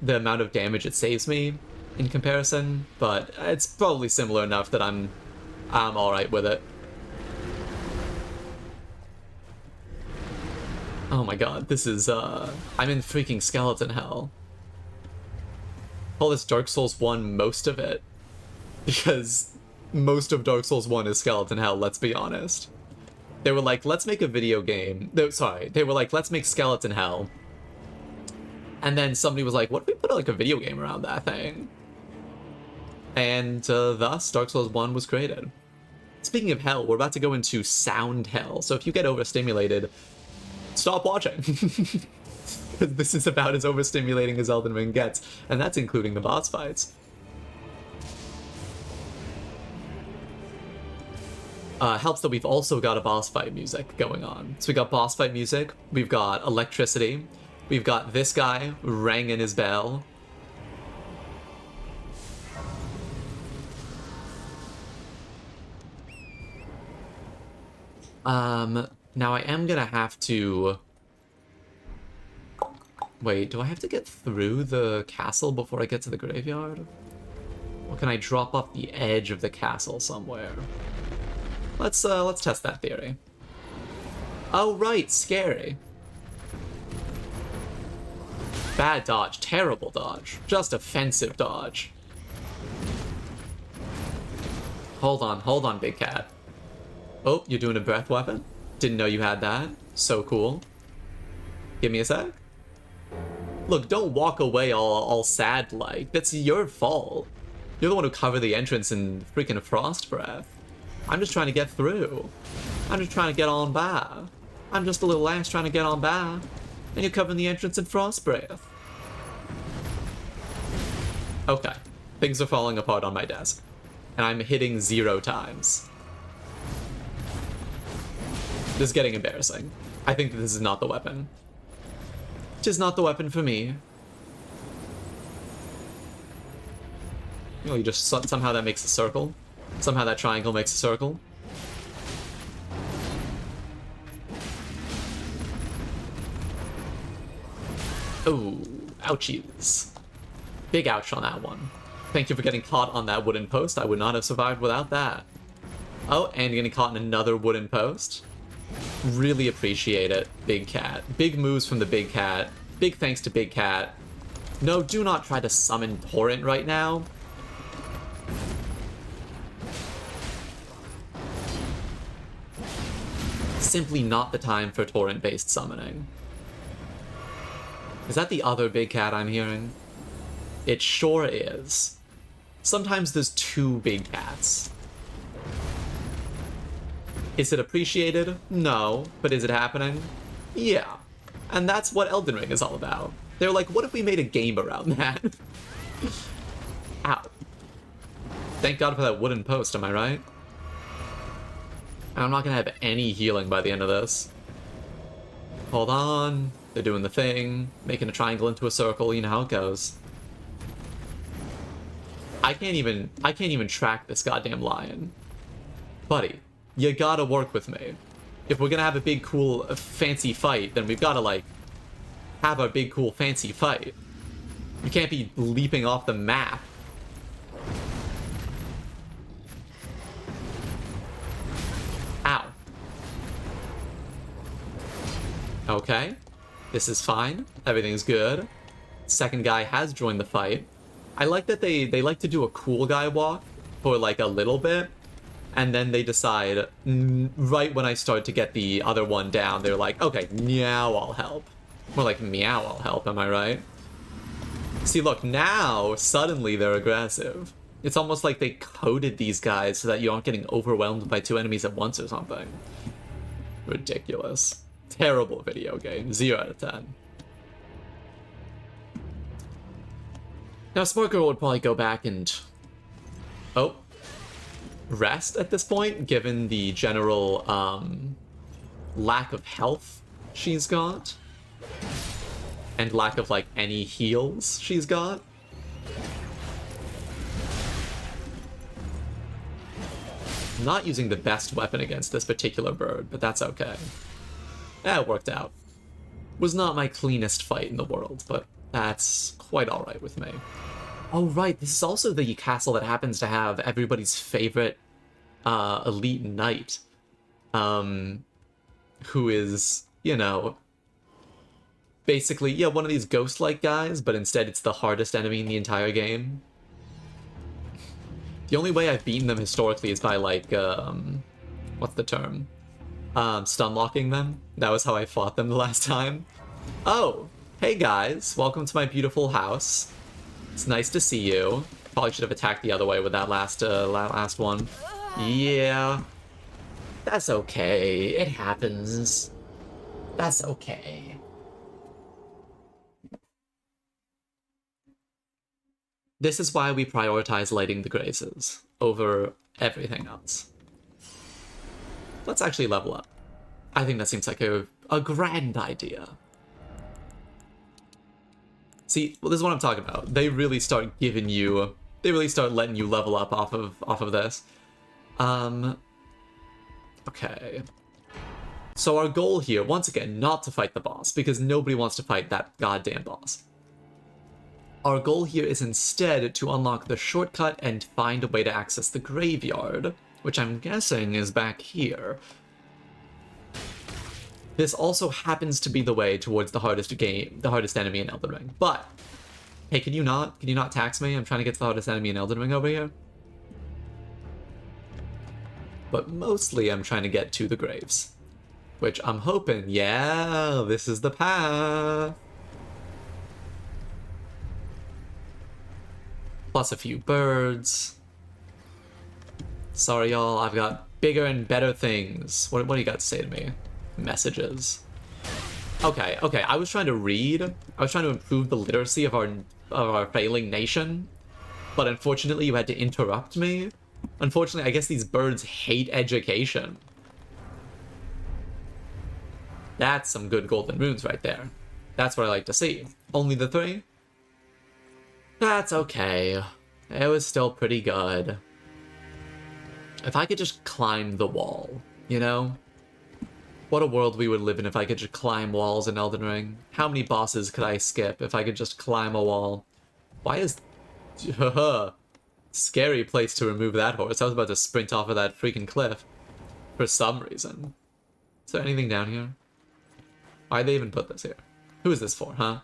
Speaker 1: amount of damage it saves me in comparison, but it's probably similar enough that I'm all right with it. Oh my god, this is I'm in freaking skeleton hell. Call this Dark Souls 1 most of it, because most of Dark Souls 1 is skeleton hell, let's be honest. They were like, let's make a video game. They were like, let's make skeleton hell. And then somebody was like, what if we put like a video game around that thing? And thus, Dark Souls 1 was created. Speaking of hell, we're about to go into sound hell. So if you get overstimulated, stop watching. This is about as overstimulating as Elden Ring gets, and that's including the boss fights. Helps that we've also got a boss fight music going on. So we got boss fight music, we've got electricity, we've got this guy ringing his bell. Now I am gonna have to... Wait, do I have to get through the castle before I get to the graveyard? Or can I drop off the edge of the castle somewhere? Let's test that theory. Oh, right, scary. Bad dodge, terrible dodge, just offensive dodge. Hold on, big cat. Oh, you're doing a breath weapon? Didn't know you had that. So cool. Give me a sec. Look, don't walk away all sad-like. That's your fault. You're the one who covered the entrance in freaking frost breath. I'm just trying to get through. I'm just trying to get on by. I'm just a little ass trying to get on by. And you're covering the entrance in frost breath. Okay. Things are falling apart on my desk. And I'm hitting 0 times. This is getting embarrassing. I think that this is not the weapon. Just not the weapon for me. You know, you just somehow that makes a circle. Somehow that triangle makes a circle. Oh, ouchies. Big ouch on that one. Thank you for getting caught on that wooden post. I would not have survived without that. Oh, and getting caught in another wooden post. Really appreciate it, Big Cat. Big moves from the Big Cat. Big thanks to Big Cat. No, do not try to summon Torrent right now. Simply not the time for Torrent-based summoning. Is that the other Big Cat I'm hearing? It sure is. Sometimes there's 2 Big Cats. Is it appreciated? No. But is it happening? Yeah. And that's what Elden Ring is all about. They're like, what if we made a game around that? Ow. Thank God for that wooden post, am I right? I'm not gonna have any healing by the end of this. Hold on. They're doing the thing. Making a triangle into a circle. You know how it goes. I can't even track this goddamn lion. Buddy, you gotta work with me. If we're gonna have a big, cool, fancy fight, then we've gotta, like, have a big, cool, fancy fight. You can't be leaping off the map. Ow. Okay. This is fine. Everything's good. Second guy has joined the fight. I like that they like to do a cool guy walk for, like, a little bit. And then they decide, right when I start to get the other one down, they're like, okay, meow, I'll help. More like, meow, I'll help, am I right? See, look, now, suddenly they're aggressive. It's almost like they coded these guys so that you aren't getting overwhelmed by 2 enemies at once or something. Ridiculous. Terrible video game. 0 out of 10. Now, Smart Girl would probably go back and... Oh. Rest at this point, given the general, lack of health she's got. And lack of, like, any heals she's got. Not using the best weapon against this particular bird, but that's okay. Yeah, it worked out. Was not my cleanest fight in the world, but that's quite alright with me. Oh, right, this is also the castle that happens to have everybody's favorite elite knight. Who is, you know, basically, yeah, one of these ghost-like guys, but instead it's the hardest enemy in the entire game. The only way I've beaten them historically is by, like, what's the term? Stun locking them. That was how I fought them the last time. Oh, hey guys, welcome to my beautiful house. It's nice to see you. Probably should have attacked the other way with that last one. Yeah. That's okay. It happens. That's okay. This is why we prioritize lighting the graces over everything else. Let's actually level up. I think that seems like a grand idea. See, well, this is what I'm talking about. They really start giving you... They really start letting you level up off of this. Okay. So our goal here, once again, not to fight the boss, because nobody wants to fight that goddamn boss. Our goal here is instead to unlock the shortcut and find a way to access the graveyard, which I'm guessing is back here. This also happens to be the way towards the hardest enemy in Elden Ring. But, hey, can you not tax me? I'm trying to get to the hardest enemy in Elden Ring over here. But mostly I'm trying to get to the graves. Which I'm hoping, yeah, this is the path. Plus a few birds. Sorry, y'all, I've got bigger and better things. What do you got to say to me? Messages. Okay, I was trying to read. I was trying to improve the literacy of our failing nation. But unfortunately, you had to interrupt me. Unfortunately, I guess these birds hate education. That's some good golden runes right there. That's what I like to see. Only the 3? That's okay. It was still pretty good. If I could just climb the wall, you know? What a world we would live in if I could just climb walls in Elden Ring. How many bosses could I skip if I could just climb a wall? Why is... Scary place to remove that horse. I was about to sprint off of that freaking cliff. For some reason. Is there anything down here? Why'd they even put this here? Who is this for, huh?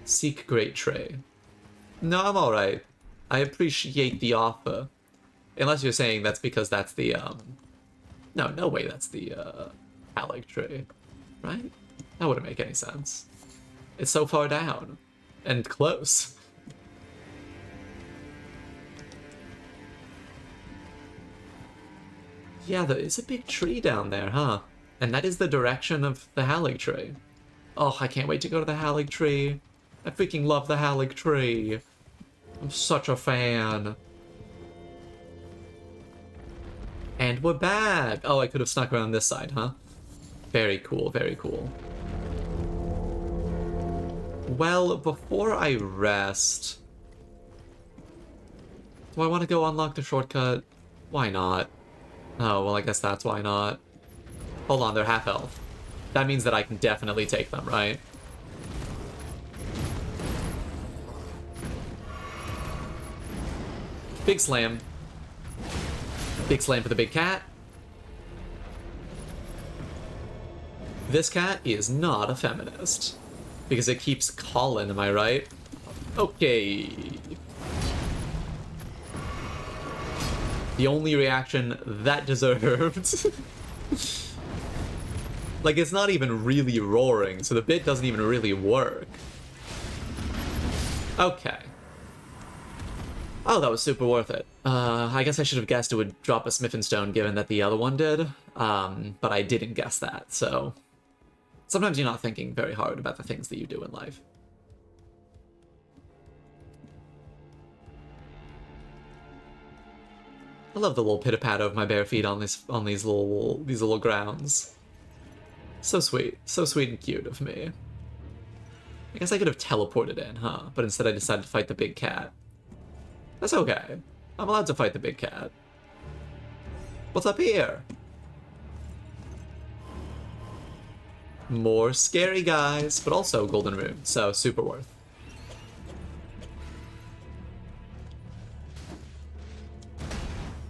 Speaker 1: Seek Great Tray. No, I'm alright. I appreciate the offer. Unless you're saying that's because that's the, No way that's the, Halig Tray. Right? That wouldn't make any sense. It's so far down. And close. Yeah, there is a big tree down there, huh? And that is the direction of the Halig Tree. Oh, I can't wait to go to the Halig Tree. I freaking love the Halig Tree. I'm such a fan. And we're back! Oh, I could have snuck around this side, huh? Very cool, very cool. Well, before I rest, Do I want to go unlock the shortcut? Why not? Oh, well, I guess that's why not. Hold on, they're half health. That means that I can definitely take them, right? Big slam. Big slam for the big cat. This cat is not a feminist. Because it keeps calling, am I right? Okay. The only reaction that deserved. Like, it's not even really roaring, so the bit doesn't even really work. Okay. Oh, that was super worth it. I guess I should have guessed it would drop a Smith and Stone, given that the other one did. But I didn't guess that, so... Sometimes you're not thinking very hard about the things that you do in life. I love the little pitter-patter of my bare feet on these little grounds. So sweet and cute of me. I guess I could have teleported in, huh? But instead I decided to fight the big cat. That's okay. I'm allowed to fight the big cat. What's up here? More scary guys, but also golden rune, so super worth.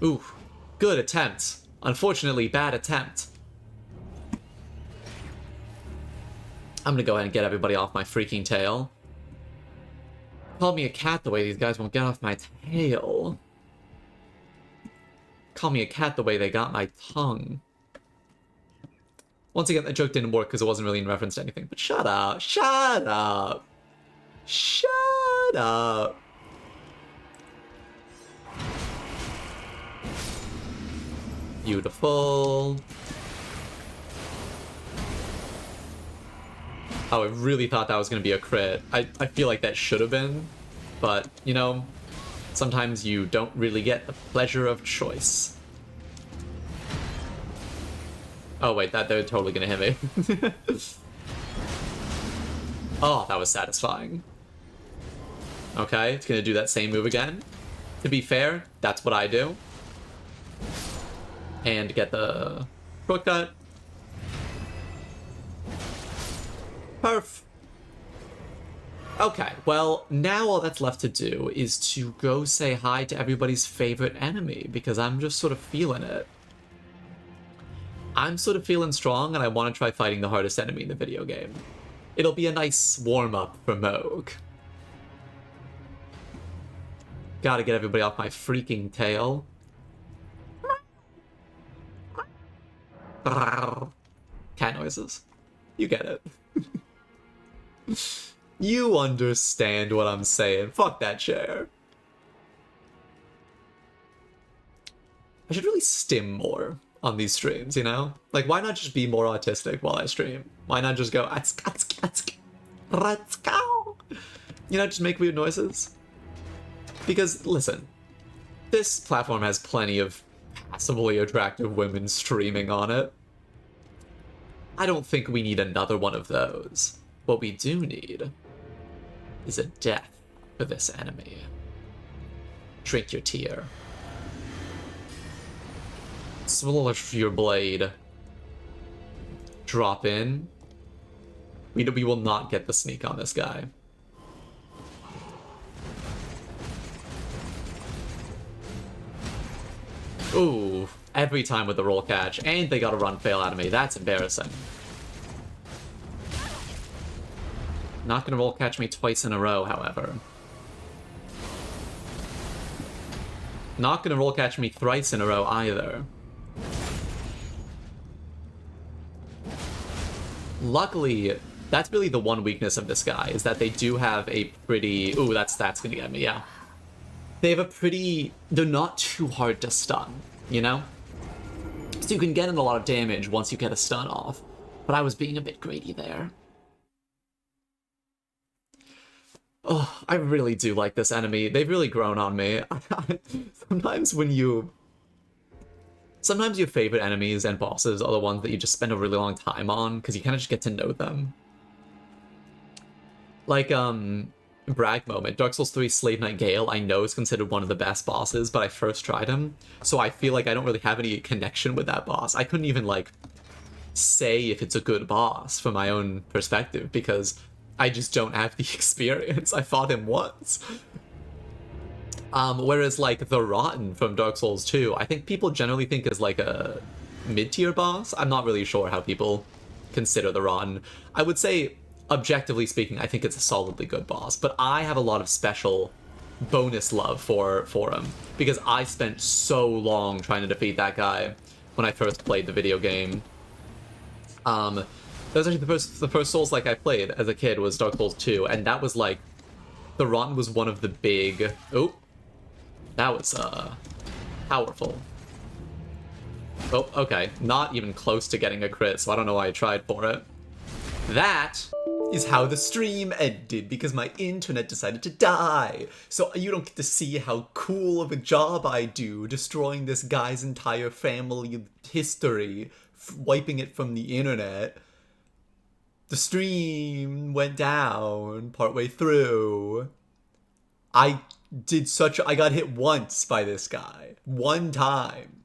Speaker 1: Ooh, good attempt. Unfortunately, bad attempt. I'm gonna go ahead and get everybody off my freaking tail. Call me a cat the way these guys won't get off my tail. Call me a cat the way they got my tongue. Once again, that joke didn't work because it wasn't really in reference to anything. But shut up. Shut up. Shut up. Beautiful. Oh, I really thought that was going to be a crit. I feel like that should have been. But, you know, sometimes you don't really get the pleasure of choice. Oh wait, they're totally gonna hit me. Oh, that was satisfying. Okay, it's gonna do that same move again. To be fair, that's what I do. And get the shortcut. Perf. Okay, well, now all that's left to do is to go say hi to everybody's favorite enemy, because I'm just sort of feeling it. I'm sort of feeling strong, and I want to try fighting the hardest enemy in the video game. It'll be a nice warm-up for Mogh. Gotta get everybody off my freaking tail. Cat noises. You get it. You understand what I'm saying. Fuck that chair. I should really stim more on these streams, you know? Like, why not just be more autistic while I stream? Why not just go, let's go? You know, just make weird noises? Because, listen, this platform has plenty of passably attractive women streaming on it. I don't think we need another one of those. What we do need is a death for this enemy. Drink your tear. Swallow your blade. Drop in. We will not get the sneak on this guy. Ooh, every time with the roll catch, and they got a run fail out of me. That's embarrassing. Not gonna roll catch me twice in a row, however. Not gonna roll catch me thrice in a row either. Luckily, that's really the one weakness of this guy, is that they do have a pretty... Ooh, that's gonna get me, yeah. They have a pretty... They're not too hard to stun, you know? So you can get in a lot of damage once you get a stun off. But I was being a bit greedy there. Oh, I really do like this enemy. They've really grown on me. Sometimes your favorite enemies and bosses are the ones that you just spend a really long time on, because you kind of just get to know them. Like, brag moment. Dark Souls 3 Slave Knight Gale, I know is considered one of the best bosses, but I first tried him, so I feel like I don't really have any connection with that boss. I couldn't even, like, say if it's a good boss from my own perspective, because I just don't have the experience. I fought him once. Whereas, like, the Rotten from Dark Souls 2, I think people generally think is, like, a mid-tier boss. I'm not really sure how people consider the Rotten. I would say, objectively speaking, I think it's a solidly good boss, but I have a lot of special bonus love for him, because I spent so long trying to defeat that guy when I first played the video game. That was actually the first Souls like I played as a kid was Dark Souls 2, and that was like, the Rotten was one of the big... Oh, that was, powerful. Oh, okay. Not even close to getting a crit, so I don't know why I tried for it. That is how the stream ended, because my internet decided to die. So you don't get to see how cool of a job I do destroying this guy's entire family history, wiping it from the internet. The stream went down partway through. I got hit once by this guy. One time.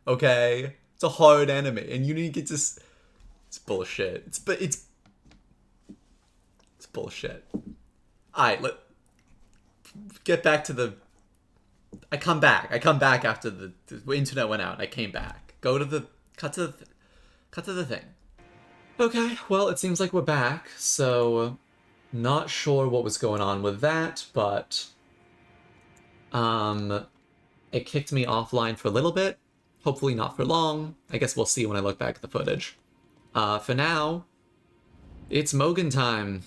Speaker 1: Okay? It's a hard enemy, and you need to get to... It's bullshit. It's bullshit. Alright, let get back to the... I come back after the internet went out. I came back. Go to the... Cut to the thing. Okay, well, it seems like we're back, so... Not sure what was going on with that, but... It kicked me offline for a little bit. Hopefully not for long. I guess we'll see when I look back at the footage. For now, it's Mogh time,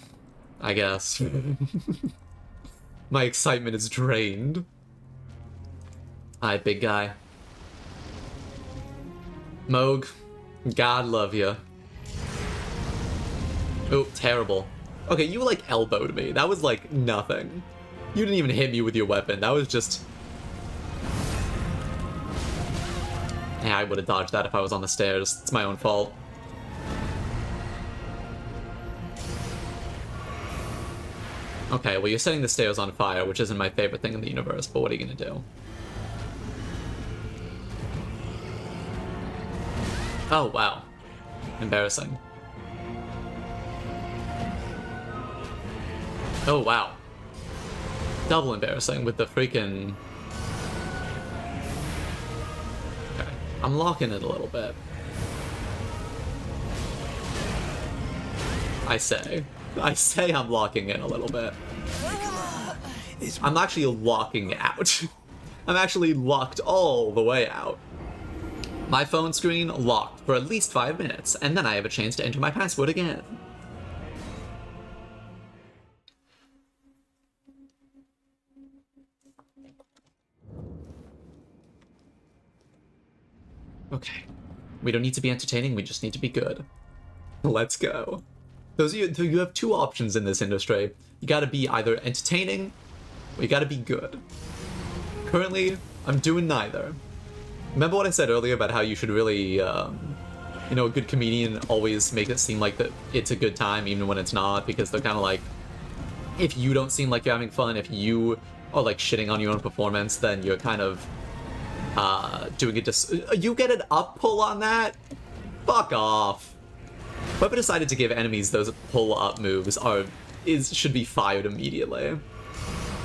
Speaker 1: I guess. My excitement is drained. Hi, big guy. Mogh, God love you. Oh, terrible. Okay, you, like, elbowed me. That was, like, nothing. You didn't even hit me with your weapon. That was just... Yeah, I would have dodged that if I was on the stairs. It's my own fault. Okay, well, you're setting the stairs on fire, which isn't my favorite thing in the universe, but what are you gonna do? Oh, wow. Embarrassing. Oh, wow. Double embarrassing with the freaking... Okay, I'm locking it a little bit. I say I'm locking in a little bit. I'm actually locking out. I'm actually locked all the way out. My phone screen locked for at least 5 minutes, and then I have a chance to enter my password again. Okay. We don't need to be entertaining, we just need to be good. Let's go. You have two options in this industry. You gotta be either entertaining, or you gotta be good. Currently, I'm doing neither. Remember what I said earlier about how you should really, you know, a good comedian always make it seem like that it's a good time even when it's not, because they're kind of like, if you don't seem like you're having fun, if you are like shitting on your own performance, then you're kind of doing it you get an up pull on that? Fuck off. Whoever decided to give enemies those pull-up moves should be fired immediately.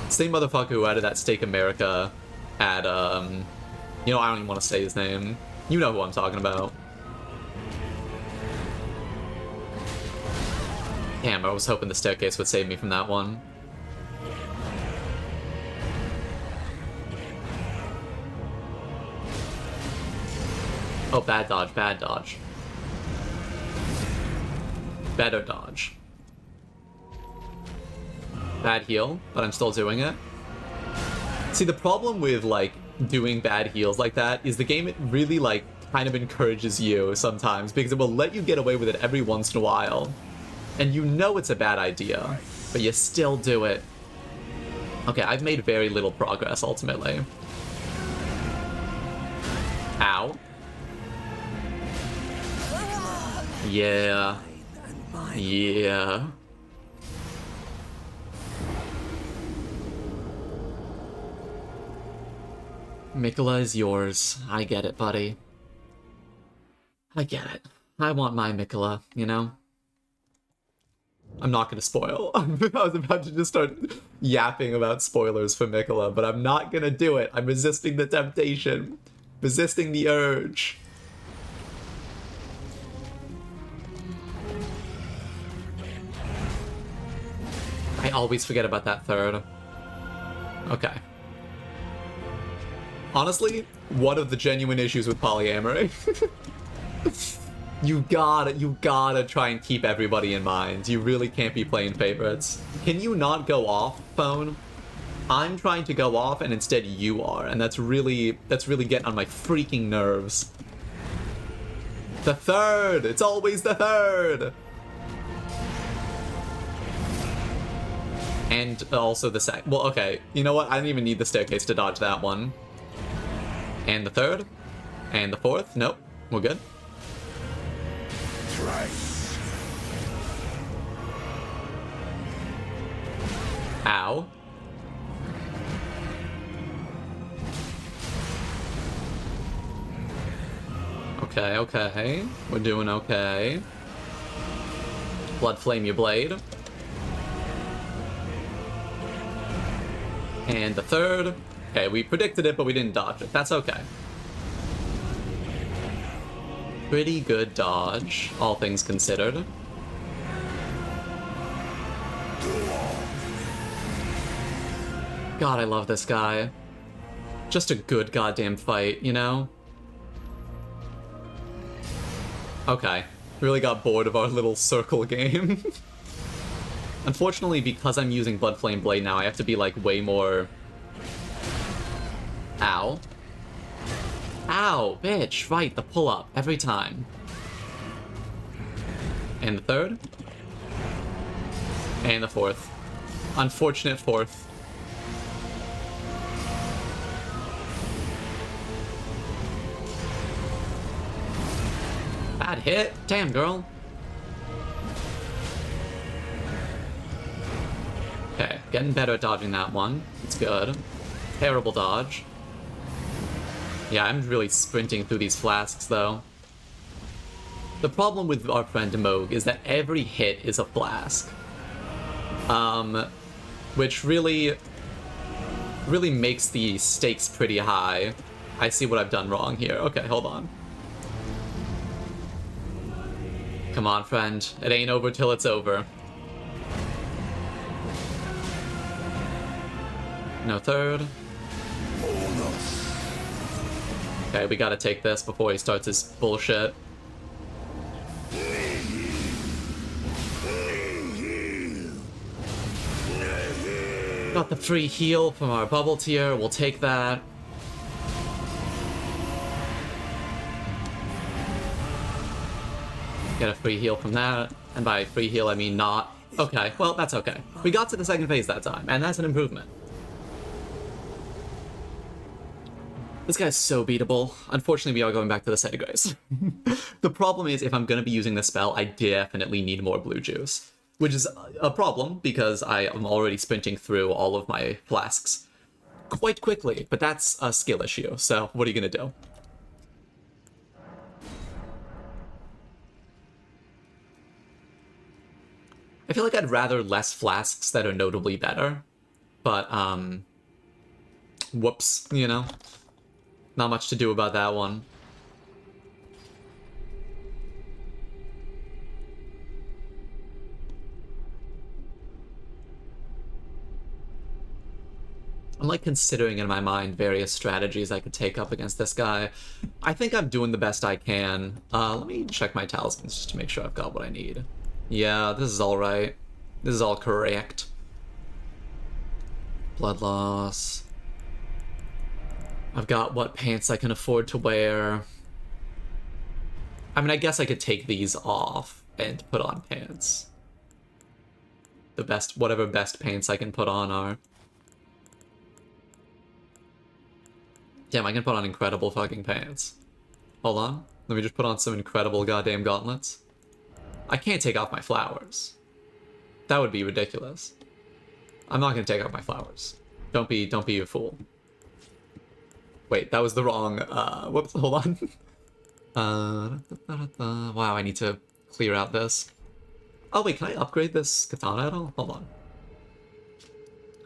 Speaker 1: Same motherfucker who added that Steak America at, you know, I don't even want to say his name. You know who I'm talking about. Damn, I was hoping the staircase would save me from that one. Oh, bad dodge, bad dodge. Better dodge. Bad heal, but I'm still doing it. See, the problem with, like, doing bad heals like that is the game, it really, like, kind of encourages you sometimes, because it will let you get away with it every once in a while. And you know it's a bad idea, but you still do it. Okay, I've made very little progress, ultimately. Ow. Yeah. Yeah. Mikola is yours. I get it, buddy. I get it. I want my Mikola, you know? I'm not gonna spoil. I was about to just start yapping about spoilers for Mikola, but I'm not gonna do it. I'm resisting the temptation. Resisting the urge. I always forget about that third. Okay. Honestly, one of the genuine issues with polyamory. You gotta try and keep everybody in mind. You really can't be playing favorites. Can you not go off, phone? I'm trying to go off and instead you are, and that's really getting on my freaking nerves. The third! It's always the third! And also the second. Well, okay, you know what? I didn't even need the staircase to dodge that one. And the third. And the fourth. Nope, we're good. Ow. Okay, okay. We're doing okay. Blood flame your blade. And the third. Okay, we predicted it, but we didn't dodge it. That's okay. Pretty good dodge, all things considered. God, I love this guy. Just a good goddamn fight, you know? Okay. Really got bored of our little circle game. Unfortunately, because I'm using Blood Flame Blade now, I have to be, like, way more... Ow. Ow, bitch, right, the pull-up, every time. And the third. And the fourth. Unfortunate fourth. Bad hit. Damn, girl. Okay, getting better at dodging that one. It's good. Terrible dodge. Yeah, I'm really sprinting through these flasks, though. The problem with our friend Mogh is that every hit is a flask. Which really makes the stakes pretty high. I see what I've done wrong here. Okay, hold on. Come on, friend. It ain't over till it's over. No third. Okay, we gotta take this before he starts his bullshit. Got the free heal from our bubble tier, we'll take that. Get a free heal from that, and by free heal I mean not. Okay, well, that's okay. We got to the second phase that time, and that's an improvement. This guy's so beatable. Unfortunately, we are going back to the set of grace. The problem is, if I'm going to be using this spell, I definitely need more blue juice. Which is a problem, because I am already sprinting through all of my flasks quite quickly, but that's a skill issue, so what are you going to do? I feel like I'd rather less flasks that are notably better, but, whoops, you know? Not much to do about that one. I'm like considering in my mind various strategies I could take up against this guy. I think I'm doing the best I can. Let me check my talismans just to make sure I've got what I need. Yeah, this is all right. This is all correct. Blood loss. I've got what pants I can afford to wear. I mean, I guess I could take these off and put on pants. The best, whatever best pants I can put on are. Damn, I can put on incredible fucking pants. Hold on. Let me just put on some incredible goddamn gauntlets. I can't take off my flowers. That would be ridiculous. I'm not gonna take off my flowers. Don't be a fool. Wait, that was the wrong, whoops, hold on. Wow, I need to clear out this. Oh wait, can I upgrade this katana at all? Hold on.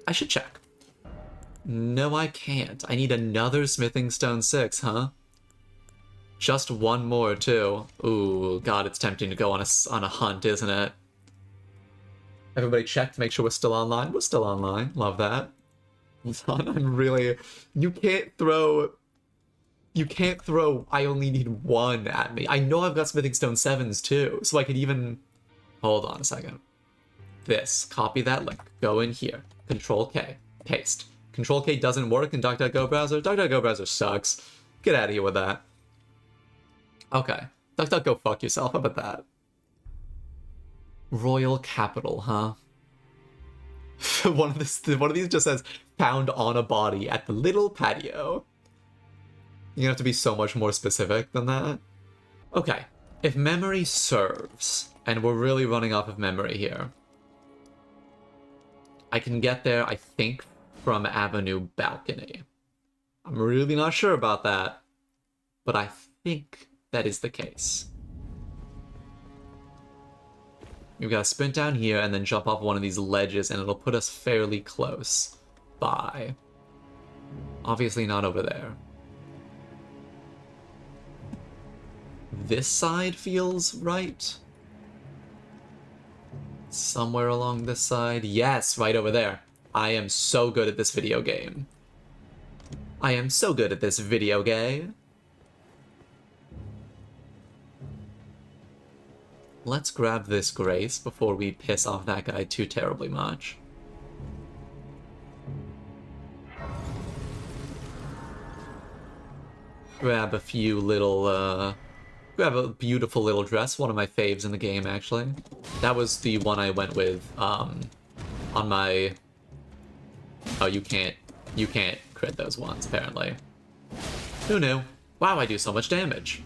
Speaker 1: I should check. No, I can't. I need another smithing stone 6, huh? Just one more, too. Ooh, God, it's tempting to go on a hunt, isn't it? Everybody check to make sure we're still online. We're still online. Love that. I'm really... You can't throw... I only need one at me. I know I've got smithing stone 7s, too, so I could even... Hold on a second. This. Copy that link. Go in here. Control K. Paste. Control K doesn't work in DuckDuckGo browser. DuckDuckGo browser sucks. Get out of here with that. Okay. DuckDuckGo fuck yourself. How about that? Royal Capital, huh? one of these just says, found on a body at the little patio. You have to be so much more specific than that. Okay. If memory serves, and we're really running off of memory here, I can get there, I think, from Avenue Balcony. I'm really not sure about that, but I think that is the case. We've got to sprint down here and then jump off one of these ledges, and it'll put us fairly close by. Obviously not over there. This side feels right. Somewhere along this side. Yes, right over there. I am so good at this video game. I am so good at this video game. Let's grab this Grace before we piss off that guy too terribly much. Grab a few little, grab a beautiful little dress, one of my faves in the game, actually. That was the one I went with, on my... Oh, you can't crit those ones, apparently. Who knew? Wow, I do so much damage.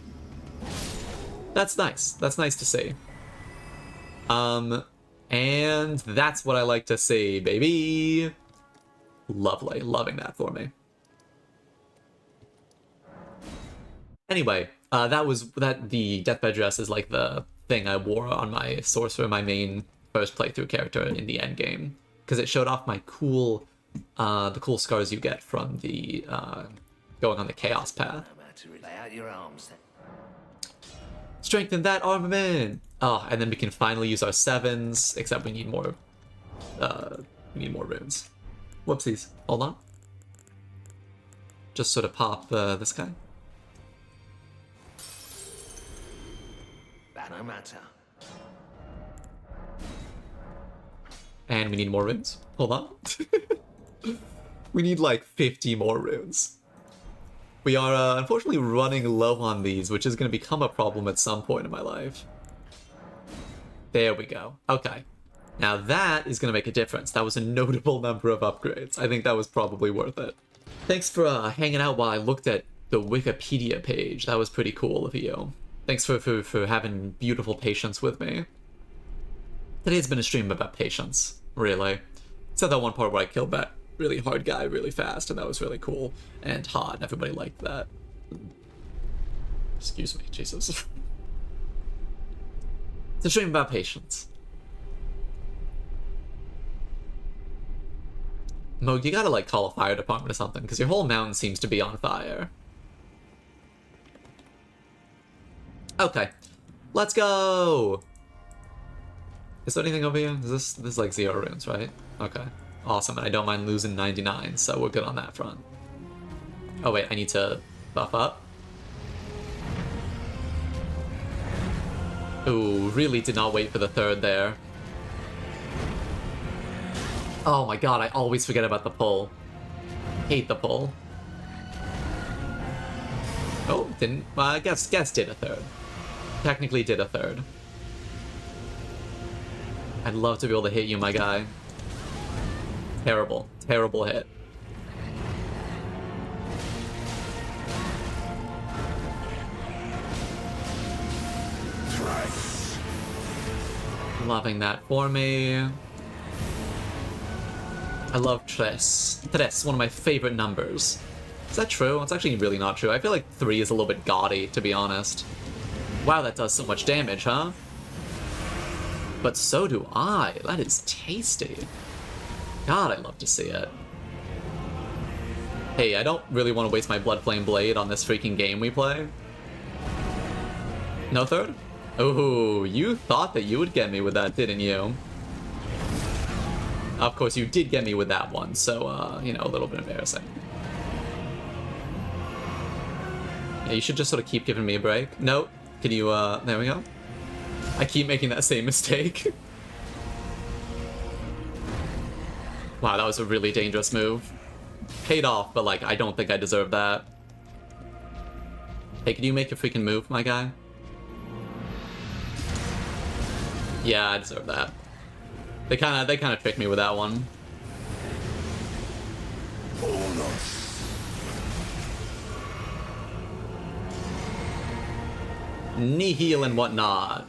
Speaker 1: That's nice. That's nice to see. And that's what I like to see, baby. Lovely. Loving that for me. Anyway, the deathbed dress is like the thing I wore on my sorcerer, my main first playthrough character in the end game, because it showed off my cool, the cool scars you get from the going on the chaos path. Strengthen that armament. Oh, and then we can finally use our 7s, except we need more. We need more runes. Whoopsies. Hold on. Just sort of pop this guy.
Speaker 2: No matter.
Speaker 1: And we need more runes. Hold on. We need like 50 more runes. We are unfortunately running low on these, which is going to become a problem at some point in my life. There we go. Okay. Now that is going to make a difference. That was a notable number of upgrades. I think that was probably worth it. Thanks for hanging out while I looked at the Wikipedia page. That was pretty cool of you. Thanks for having beautiful patience with me. Today's been a stream about patience, really. Except that one part where I killed that really hard guy really fast, and that was really cool and hot, and everybody liked that. Excuse me, Jesus. It's a stream about patience. Mogh, you gotta like call a fire department or something, because your whole mountain seems to be on fire. Okay, let's go. Is there anything over here? This is like 0 runes, right? Okay, awesome. And I don't mind losing 99, so we're good on that front. Oh wait, I need to buff up. Ooh, really did not wait for the 3rd there. Oh my god, I always forget about the pull. Hate the pull. Oh, didn't. Well, I guess did a 3rd. Technically did a 3rd. I'd love to be able to hit you, my guy. Terrible. Terrible hit. Loving that for me. I love tres. Tres, one of my favorite numbers. Is that true? It's actually really not true. I feel like 3 is a little bit gaudy, to be honest. Wow, that does so much damage, huh? But so do I. That is tasty. God, I'd love to see it. Hey, I don't really want to waste my Blood Flame Blade on this freaking game we play. No third? Oh, you thought that you would get me with that, didn't you? Of course, you did get me with that one, so, you know, a little bit embarrassing. Yeah, you should just sort of keep giving me a break. Nope. Can you, there we go. I keep making that same mistake. Wow, that was a really dangerous move. Paid off, but, like, I don't think I deserve that. Hey, can you make a freaking move, my guy? Yeah, I deserve that. They kind of tricked me with that one. Knee heal and whatnot.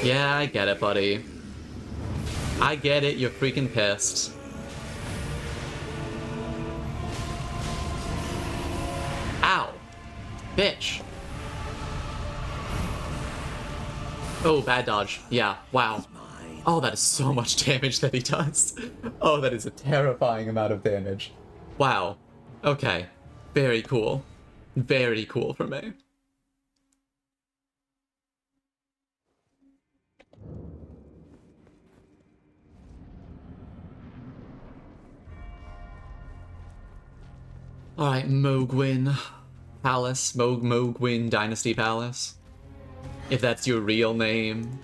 Speaker 1: Yeah, I get it, buddy. I get it, you're freaking pissed. Ow. Bitch. Oh, bad dodge. Yeah, wow. Oh, that is so much damage that he does. Oh, that is a terrifying amount of damage. Wow. Okay. Very cool. Very cool for me. Alright, Mogh Palace. Mogh Dynasty Palace. If that's your real name.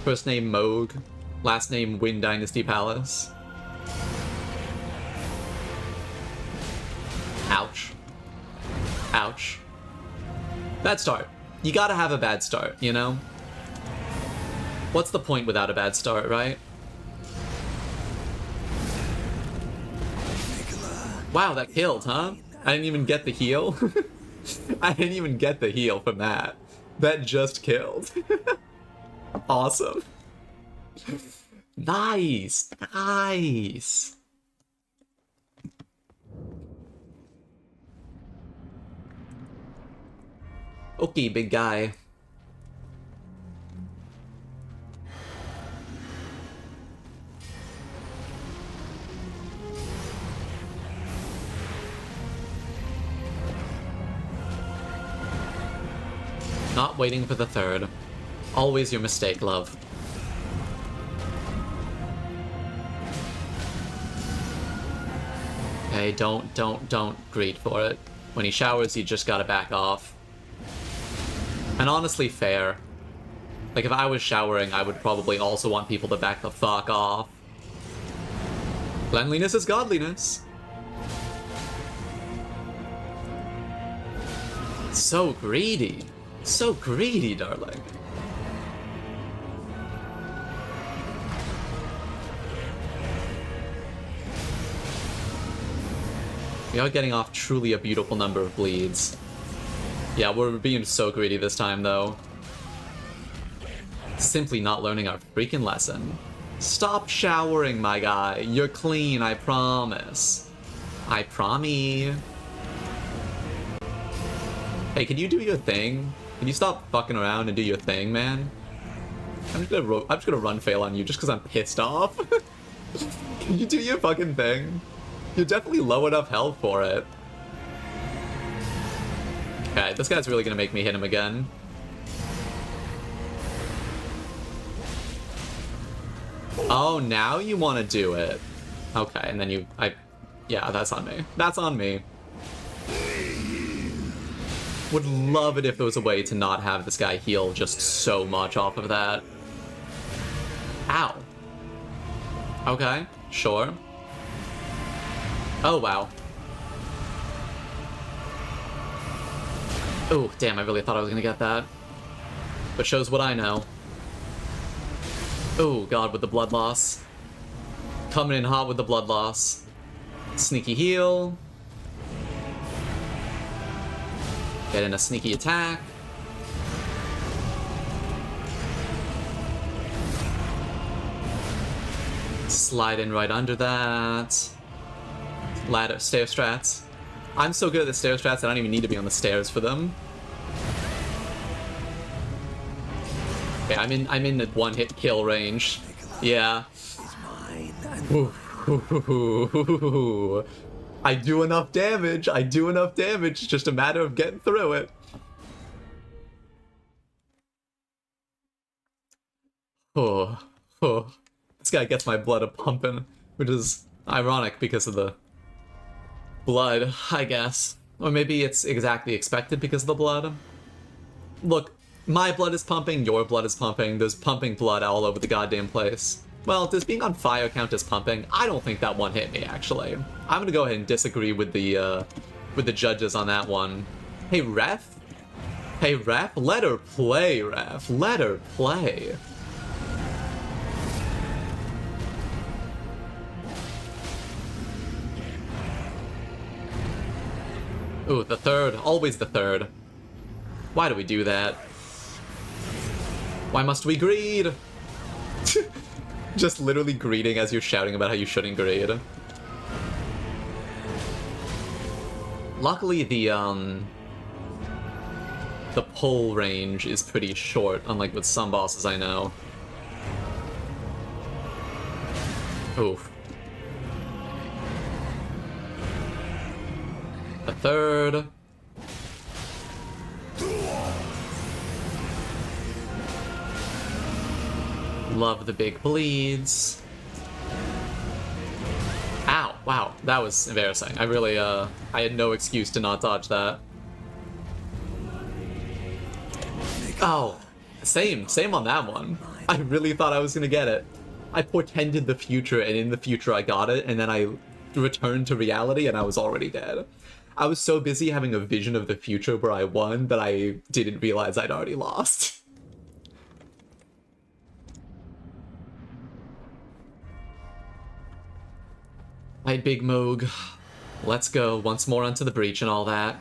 Speaker 1: First name Mogh, last name Wynn Dynasty Palace. Ouch. Ouch. Bad start. You gotta have a bad start, you know? What's the point without a bad start, right? Wow, that killed, huh? I didn't even get the heal. I didn't even get the heal from that. That just killed. Awesome. Nice. Nice. Okay, big guy. Not waiting for the third. Always your mistake, love. Hey, don't greed for it. When he showers, you just gotta back off. And honestly, fair. Like, if I was showering, I would probably also want people to back the fuck off. Cleanliness is godliness. So greedy. So greedy, darling. We are getting off truly a beautiful number of bleeds. Yeah, we're being so greedy this time, though. Simply not learning our freaking lesson. Stop showering, my guy. You're clean, I promise. I promise. Hey, can you do your thing? Can you stop fucking around and do your thing, man? I'm just gonna run fail on you just because I'm pissed off. Can you do your fucking thing? You're definitely low enough health for it. Okay, this guy's really gonna make me hit him again. Oh, now you want to do it. Okay, and then yeah, that's on me. That's on me. Would love it if there was a way to not have this guy heal just so much off of that. Ow. Okay, sure. Oh, wow. Oh, damn, I really thought I was gonna get that. But shows what I know. Oh, God, with the blood loss. Coming in hot with the blood loss. Sneaky heal. Get in a sneaky attack. Slide in right under that. Ladder, stair strats. I'm so good at the stair strats I don't even need to be on the stairs for them. Okay, I'm in the one-hit kill range. Yeah. I do enough damage. I do enough damage. It's just a matter of getting through it. Oh. This guy gets my blood a-pumping, which is ironic because of the blood, I guess. Or maybe it's exactly expected because of the blood. Look, my blood is pumping, your blood is pumping, there's pumping blood all over the goddamn place. Well, does being on fire count as pumping? I don't think that one hit me, actually. I'm gonna go ahead and disagree with the judges on that one. Hey, ref? Hey, ref? Let her play, ref. Let her play. Ooh, the third. Always the third. Why do we do that? Why must we greed? Just literally greeting as you're shouting about how you shouldn't greed. Luckily, the pull range is pretty short, unlike with some bosses I know. Oof. A third. Love the big bleeds. Ow, wow, that was embarrassing. I really, I had no excuse to not dodge that. Oh, same on that one. I really thought I was gonna get it. I portended the future, and in the future I got it, and then I returned to reality, and I was already dead. I was so busy having a vision of the future where I won that I didn't realize I'd already lost. Alright, Big Mogh. Let's go once more onto the breach and all that.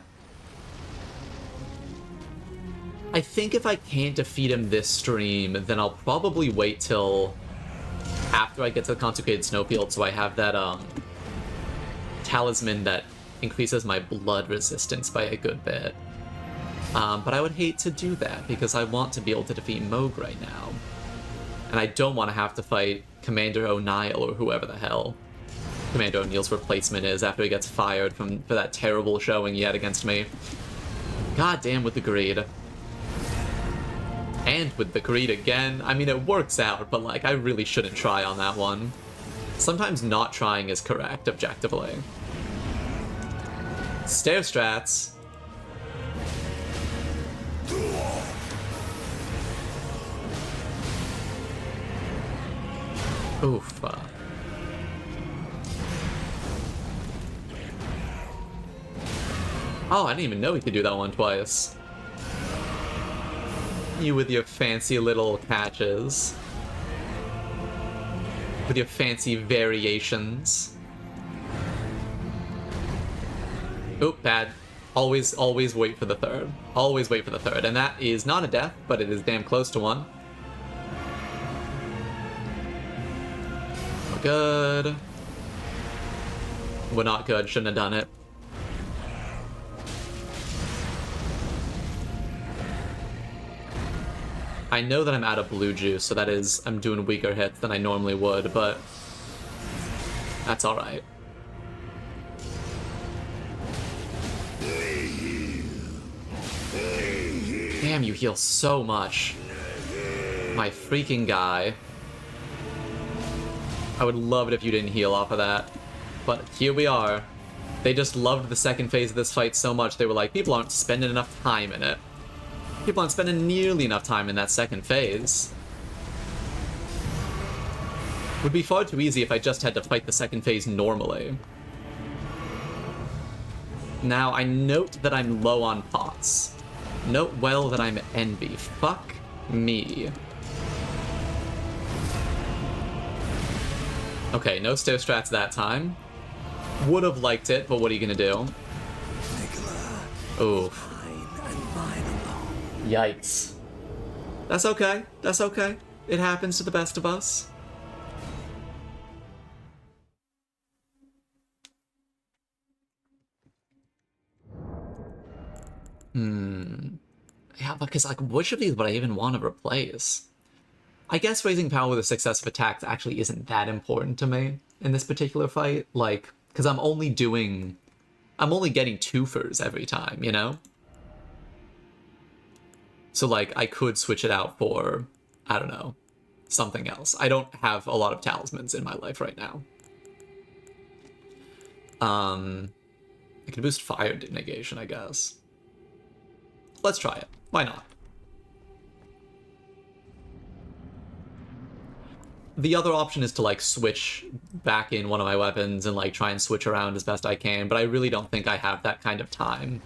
Speaker 1: I think if I can't defeat him this stream, then I'll probably wait till after I get to the Consecrated Snowfield so I have that, talisman that increases my blood resistance by a good bit. But I would hate to do that because I want to be able to defeat Mogh right now. And I don't want to have to fight Commander O'Neill or whoever the hell Commander O'Neill's replacement is after he gets fired for that terrible showing he had against me. God damn with the greed. And with the greed again. I mean, it works out, but like, I really shouldn't try on that one. Sometimes not trying is correct, objectively. Stair strats. Oof. Oh, I didn't even know he could do that one twice. You with your fancy little catches. With your fancy variations. Oop, bad. Always wait for the third. Always wait for the third. And that is not a death, but it is damn close to one. We're good. We're not good. Shouldn't have done it. I know that I'm out of blue juice, so that is, I'm doing weaker hits than I normally would, but that's alright. Damn, you heal so much. My freaking guy. I would love it if you didn't heal off of that. But here we are. They just loved the second phase of this fight so much, they were like, people aren't spending enough time in it. People aren't spending nearly enough time in that second phase. Would be far too easy if I just had to fight the second phase normally. Now, I note that I'm low on pots. Note well that I'm envy. Fuck me. Okay, no stair strats that time. Would have liked it, but what are you gonna do? Oof. Yikes. That's okay. That's okay. It happens to the best of us. Yeah, because, like, which of these would I even want to replace? I guess raising power with a successive attacks actually isn't that important to me in this particular fight. Like, because I'm only getting twofers every time, you know? So, like, I could switch it out for, I don't know, something else. I don't have a lot of talismans in my life right now. I can boost fire negation, I guess. Let's try it. Why not? The other option is to, like, switch back in one of my weapons and, like, try and switch around as best I can, but I really don't think I have that kind of time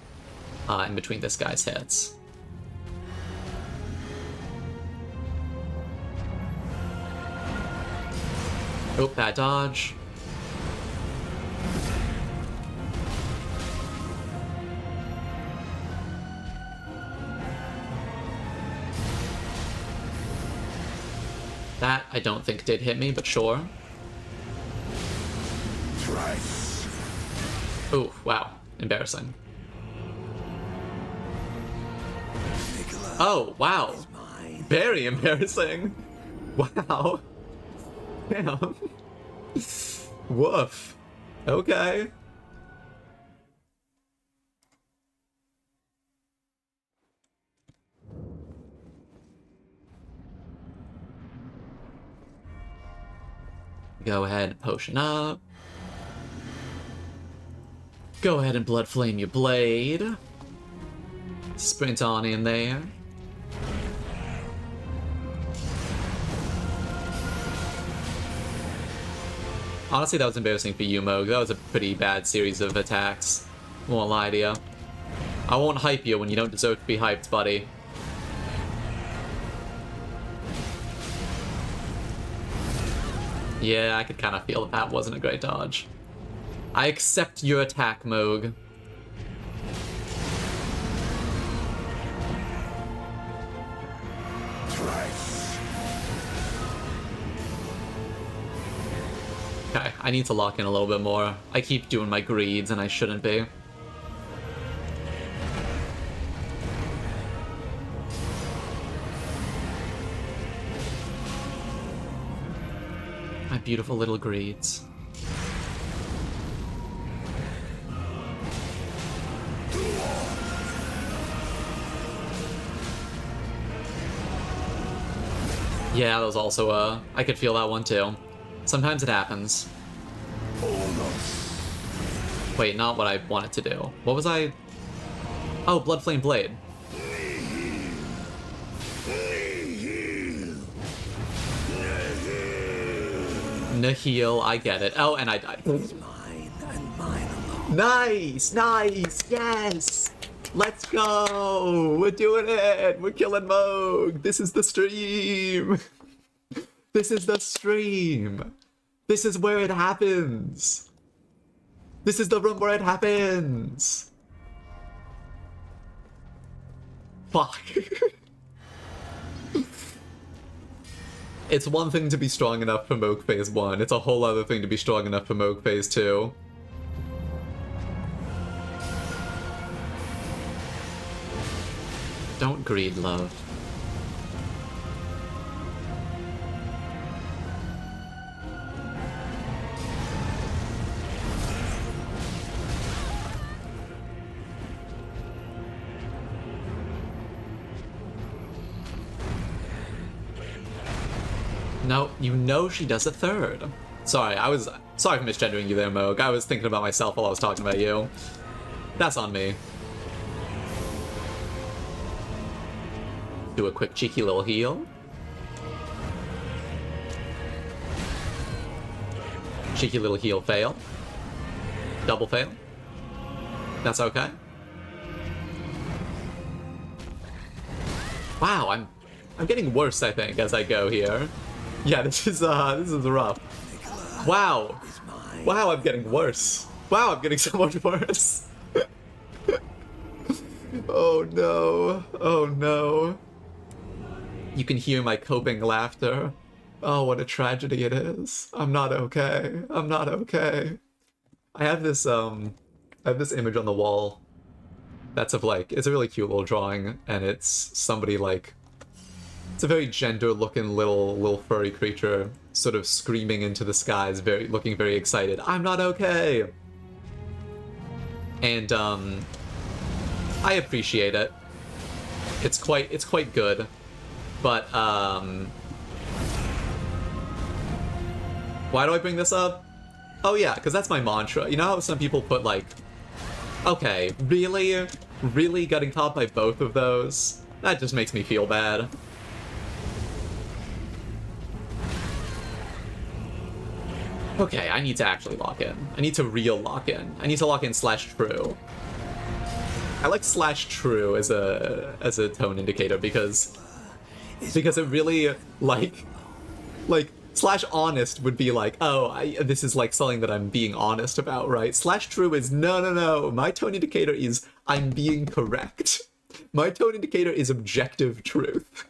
Speaker 1: in between this guy's hits. Oh, bad dodge. That, I don't think did hit me, but sure. Oh, wow. Embarrassing. Oh, wow. Very embarrassing. Wow. Damn. Woof. Okay. Go ahead and potion up. Go ahead and blood flame your blade. Sprint on in there. Honestly, that was embarrassing for you, Mogh. That was a pretty bad series of attacks. Won't lie to you. I won't hype you when you don't deserve to be hyped, buddy. Yeah, I could kind of feel that wasn't a great dodge. I accept your attack, Mogh. Okay, I need to lock in a little bit more. I keep doing my greeds and I shouldn't be. My beautiful little greeds. Yeah, that was also I could feel that one too. Sometimes it happens. Wait, not what I wanted to do. What was I? Oh, Blood Flame Blade. Nihil, I get it. Oh, and I died.
Speaker 2: Mine and mine alone.
Speaker 1: Nice, nice, yes! Let's go! We're doing it! We're killing Mogh! This is the stream! This is the stream! This is where it happens! This is the room where it happens! Fuck. It's one thing to be strong enough for Mogh Phase 1, it's a whole other thing to be strong enough for Mogh Phase 2. Don't greed, love. No, you know she does a third. Sorry for misgendering you there, Mogh. I was thinking about myself while I was talking about you. That's on me. Do a quick cheeky little heal. Cheeky little heal fail. Double fail. That's okay. Wow, I'm getting worse, I think, as I go here. Yeah, this is rough. Wow. Wow, I'm getting worse. Wow, I'm getting so much worse. Oh no. Oh no. You can hear my coping laughter. Oh, what a tragedy it is. I'm not okay. I'm not okay. I have this image on the wall That's of like, it's a really cute little drawing, and it's somebody like, it's a very gender-looking little furry creature, sort of screaming into the skies, looking very excited. I'm not okay. And I appreciate it. It's quite good, but why do I bring this up? Oh yeah, because that's my mantra. You know how some people put like, okay, really getting caught by both of those? That just makes me feel bad. Okay, I need to actually lock in. I need to real lock in. I need to lock in /true. I like /true as a tone indicator because it really like /honest would be like, oh, this is like something that I'm being honest about, right? /true is no. My tone indicator is I'm being correct. My tone indicator is objective truth.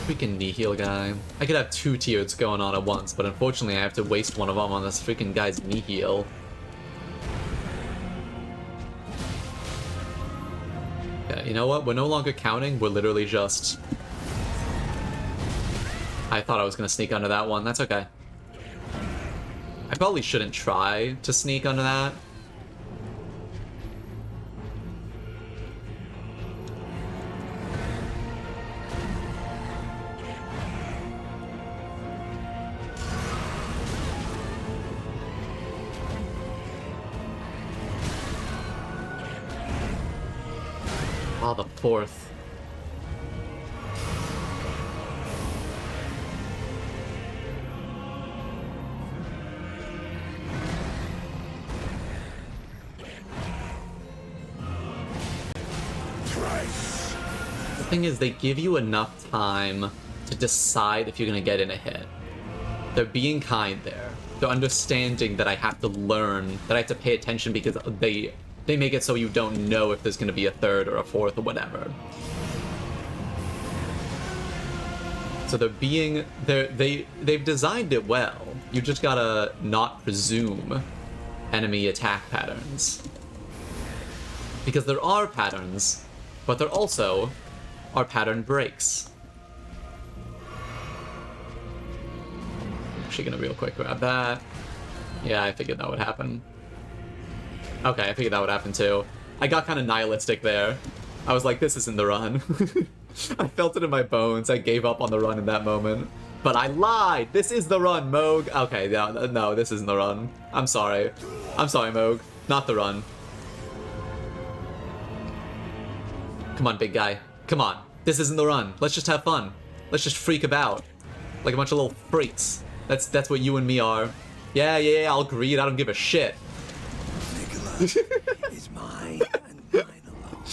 Speaker 1: Freaking Nihil guy. I could have 2 tiers going on at once, but unfortunately I have to waste one of them on this freaking guy's Nihil. Okay, you know what? We're no longer counting, we're literally just... I thought I was gonna sneak under that one, that's okay. I probably shouldn't try to sneak under that. Oh, the 4th. The thing is, they give you enough time to decide if you're gonna get in a hit. They're being kind there. They're understanding that I have to learn, that I have to pay attention because they make it so you don't know if there's going to be a 3rd or a 4th or whatever. So they've designed it well. You just gotta not presume enemy attack patterns. Because there are patterns, but there also are pattern breaks. Actually gonna real quick grab that. Yeah, I figured that would happen. Okay, I figured that would happen too. I got kind of nihilistic there. I was like, this isn't the run. I felt it in my bones. I gave up on the run in that moment. But I lied! This is the run, Mogh! Okay, no, this isn't the run. I'm sorry. I'm sorry, Mogh. Not the run. Come on, big guy. Come on. This isn't the run. Let's just have fun. Let's just freak about. Like a bunch of little freaks. That's what you and me are. Yeah, I'll agree. I don't give a shit.
Speaker 2: Is mine and mine alone.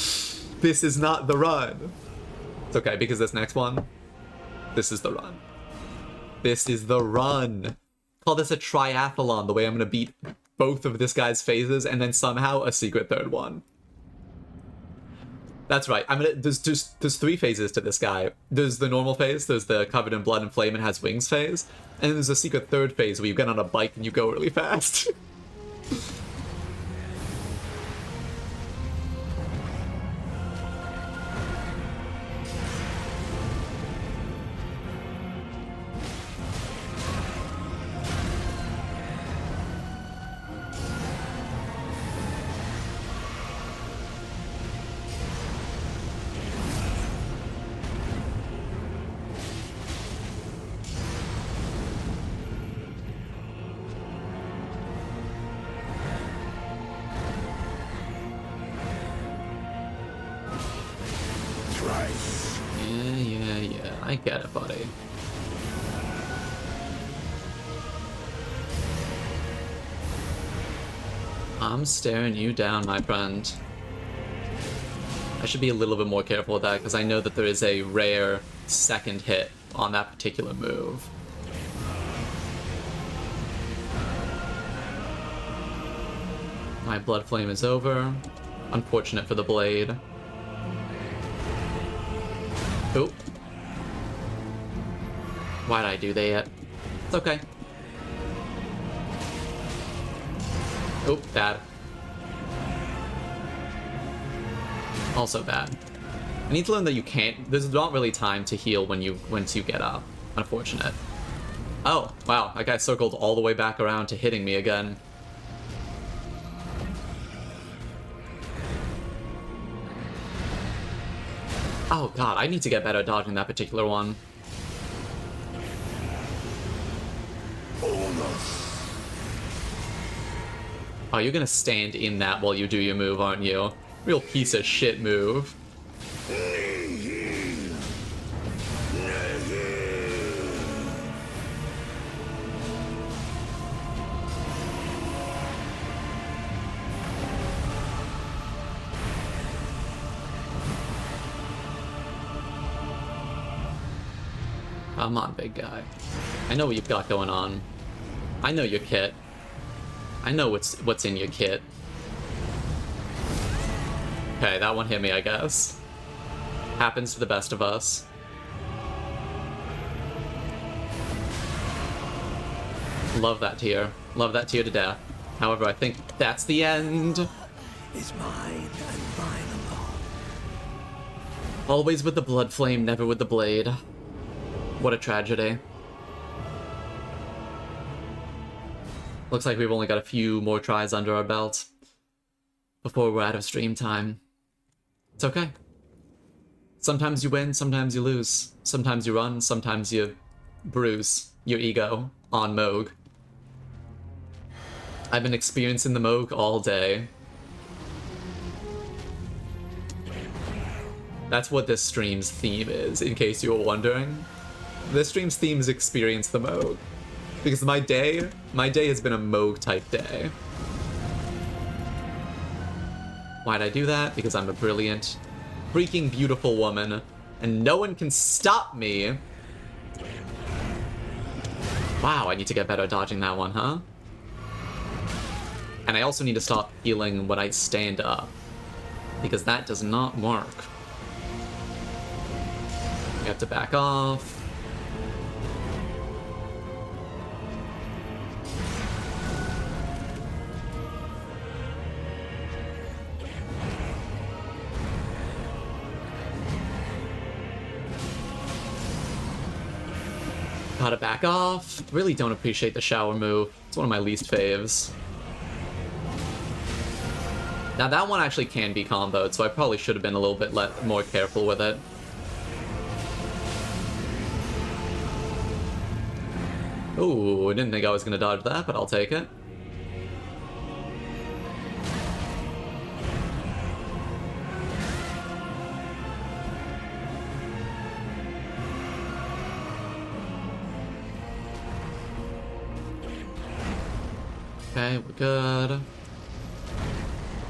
Speaker 1: This is not the run. It's okay, because this next one, this is the run. This is the run. Call this a triathlon, the way I'm gonna beat both of this guy's phases and then somehow a secret 3rd one. That's right. There's 3 phases to this guy. There's the normal phase, there's the covered in blood and flame and has wings phase, and then there's a secret 3rd phase where you get on a bike and you go really fast. Yeah, I get it, buddy. I'm staring you down, my friend. I should be a little bit more careful with that, because I know that there is a rare 2nd hit on that particular move. My blood flame is over. Unfortunate for the blade. Oop. Why did I do that? It's okay. Oop, bad. Also bad. I need to learn that you can't. There's not really time to heal once you get up. Unfortunate. Oh, wow. That guy circled all the way back around to hitting me again. Oh god, I need to get better at dodging that particular one. Oh, you're gonna stand in that while you do your move, aren't you? Real piece of shit move. Come on, big guy. I know what you've got going on. I know your kit. I know what's in your kit. Okay, that one hit me, I guess. Happens to the best of us. Love that tier. Love that tier to death. However, I think that's the end.
Speaker 2: Is mine and mine alone.
Speaker 1: Always with the blood flame, never with the blade. What a tragedy. Looks like we've only got a few more tries under our belt before we're out of stream time. It's okay. Sometimes you win, sometimes you lose. Sometimes you run, sometimes you bruise your ego on Mogh. I've been experiencing the Mogh all day. That's what this stream's theme is, in case you were wondering. This stream's theme is experience the Mogh. Because my day has been a Mogh type day. Why'd I do that? Because I'm a brilliant, freaking beautiful woman, and no one can stop me. Wow, I need to get better at dodging that one, huh? And I also need to stop healing when I stand up, because that does not work. You have to back off. Gotta back off. Really don't appreciate the shower move. It's one of my least faves. Now that one actually can be comboed, so I probably should have been a little bit more careful with it. Ooh, I didn't think I was gonna dodge that, but I'll take it. Okay, we're good.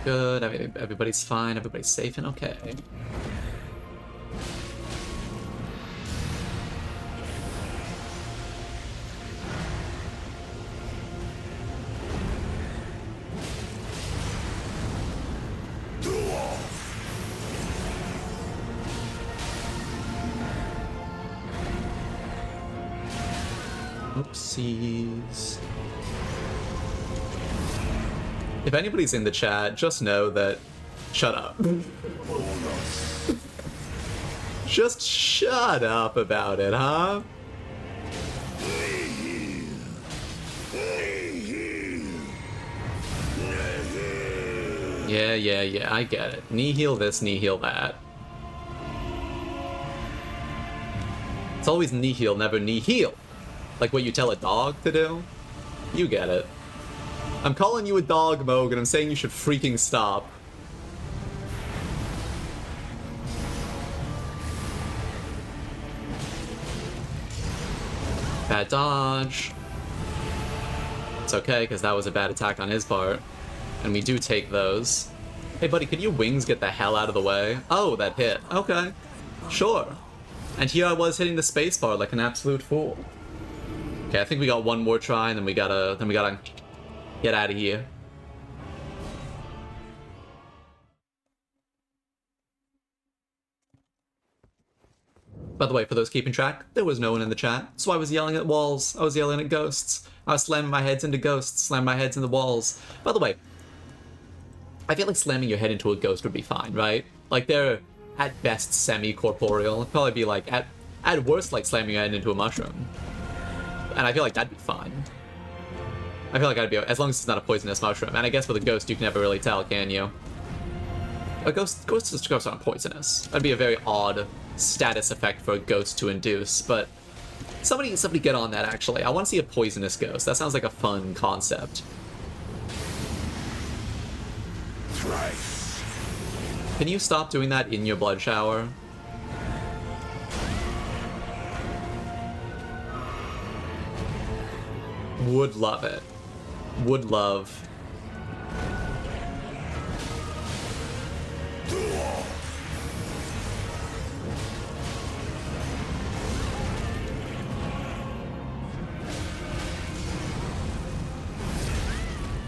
Speaker 1: Good, everybody's fine, everybody's safe and okay. Oopsies. If anybody's in the chat, just know that... Shut up. Just shut up about it, huh? Yeah, I get it. Knee heal this, knee heal that. It's always knee heal, never knee heal. Like what you tell a dog to do? You get it. I'm calling you a dog, Mogh, and I'm saying you should freaking stop. Bad dodge. It's okay, because that was a bad attack on his part. And we do take those. Hey, buddy, could your wings get the hell out of the way? Oh, that hit. Okay. Sure. And here I was hitting the spacebar like an absolute fool. Okay, I think we got one more try, and then we gotta get out of here. By the way, for those keeping track, there was no one in the chat, so I was yelling at walls. I was yelling at ghosts. I was slamming my heads into ghosts, slamming my heads into walls. By the way, I feel like slamming your head into a ghost would be fine, right? Like, they're at best semi-corporeal. It'd probably be like, at worst, like slamming your head into a mushroom. And I feel like that'd be fine. I feel like I'd be, as long as it's not a poisonous mushroom. And I guess with a ghost, you can never really tell, can you? A ghosts aren't poisonous. That'd be a very odd status effect for a ghost to induce, but somebody get on that, actually. I want to see a poisonous ghost. That sounds like a fun concept.
Speaker 2: Thrice.
Speaker 1: Can you stop doing that in your blood shower? Would love it. Would love.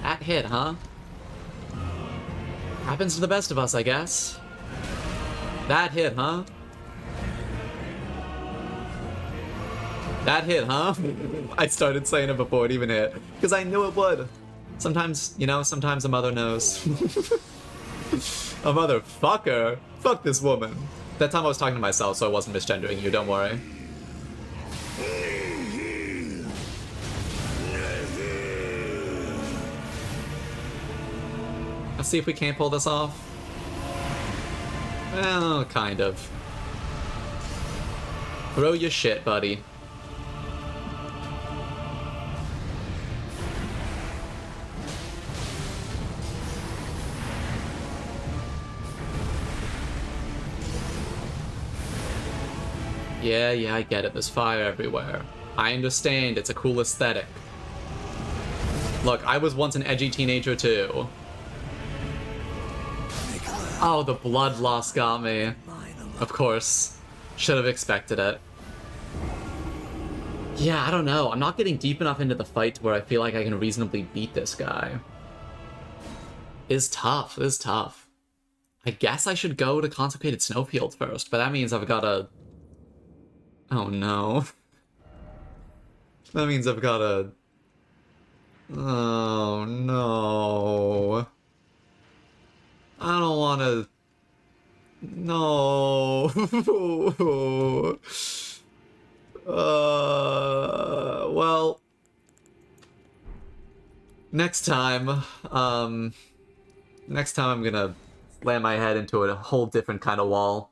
Speaker 1: That hit, huh? Happens to the best of us, I guess. That hit, huh? That hit, huh? I started saying it before it even hit, because I knew it would. Sometimes, you know, sometimes a mother knows. A motherfucker? Fuck this woman. That time I was talking to myself, so I wasn't misgendering you, don't worry. Let's see if we can't pull this off. Well, kind of. Throw your shit, buddy. Yeah, I get it. There's fire everywhere. I understand. It's a cool aesthetic. Look, I was once an edgy teenager too. Oh, the blood loss got me. Of course. Should have expected it. Yeah, I don't know. I'm not getting deep enough into the fight to where I feel like I can reasonably beat this guy. It's tough. It's tough. I guess I should go to Consecrated Snowfield first, but that means I've gotta... Oh no. That means I've gotta... Oh no. I don't wanna... No. Well... Next time I'm gonna slam my head into a whole different kind of wall.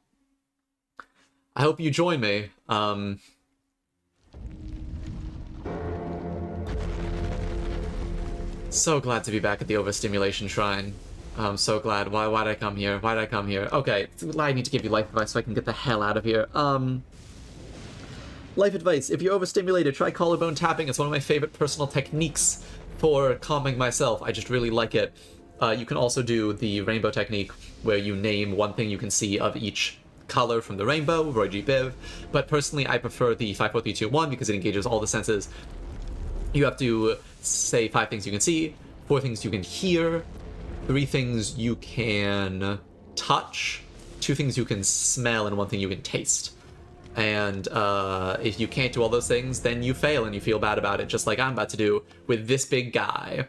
Speaker 1: I hope you join me. So glad to be back at the Overstimulation Shrine. I'm so glad. Why'd I come here? Why'd I come here? Okay, I need to give you life advice so I can get the hell out of here. Life advice. If you're overstimulated, try collarbone tapping. It's one of my favorite personal techniques for calming myself. I just really like it. You can also do the rainbow technique where you name one thing you can see of each color from the rainbow, Roy G. Biv, but personally I prefer the 5, 4, 3, 2, 1 because it engages all the senses. You have to say 5 things you can see, 4 things you can hear, 3 things you can touch, 2 things you can smell, and 1 thing you can taste. And if you can't do all those things, then you fail and you feel bad about it, just like I'm about to do with this big guy.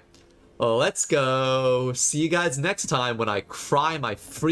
Speaker 1: Let's go. See you guys next time when I cry my freak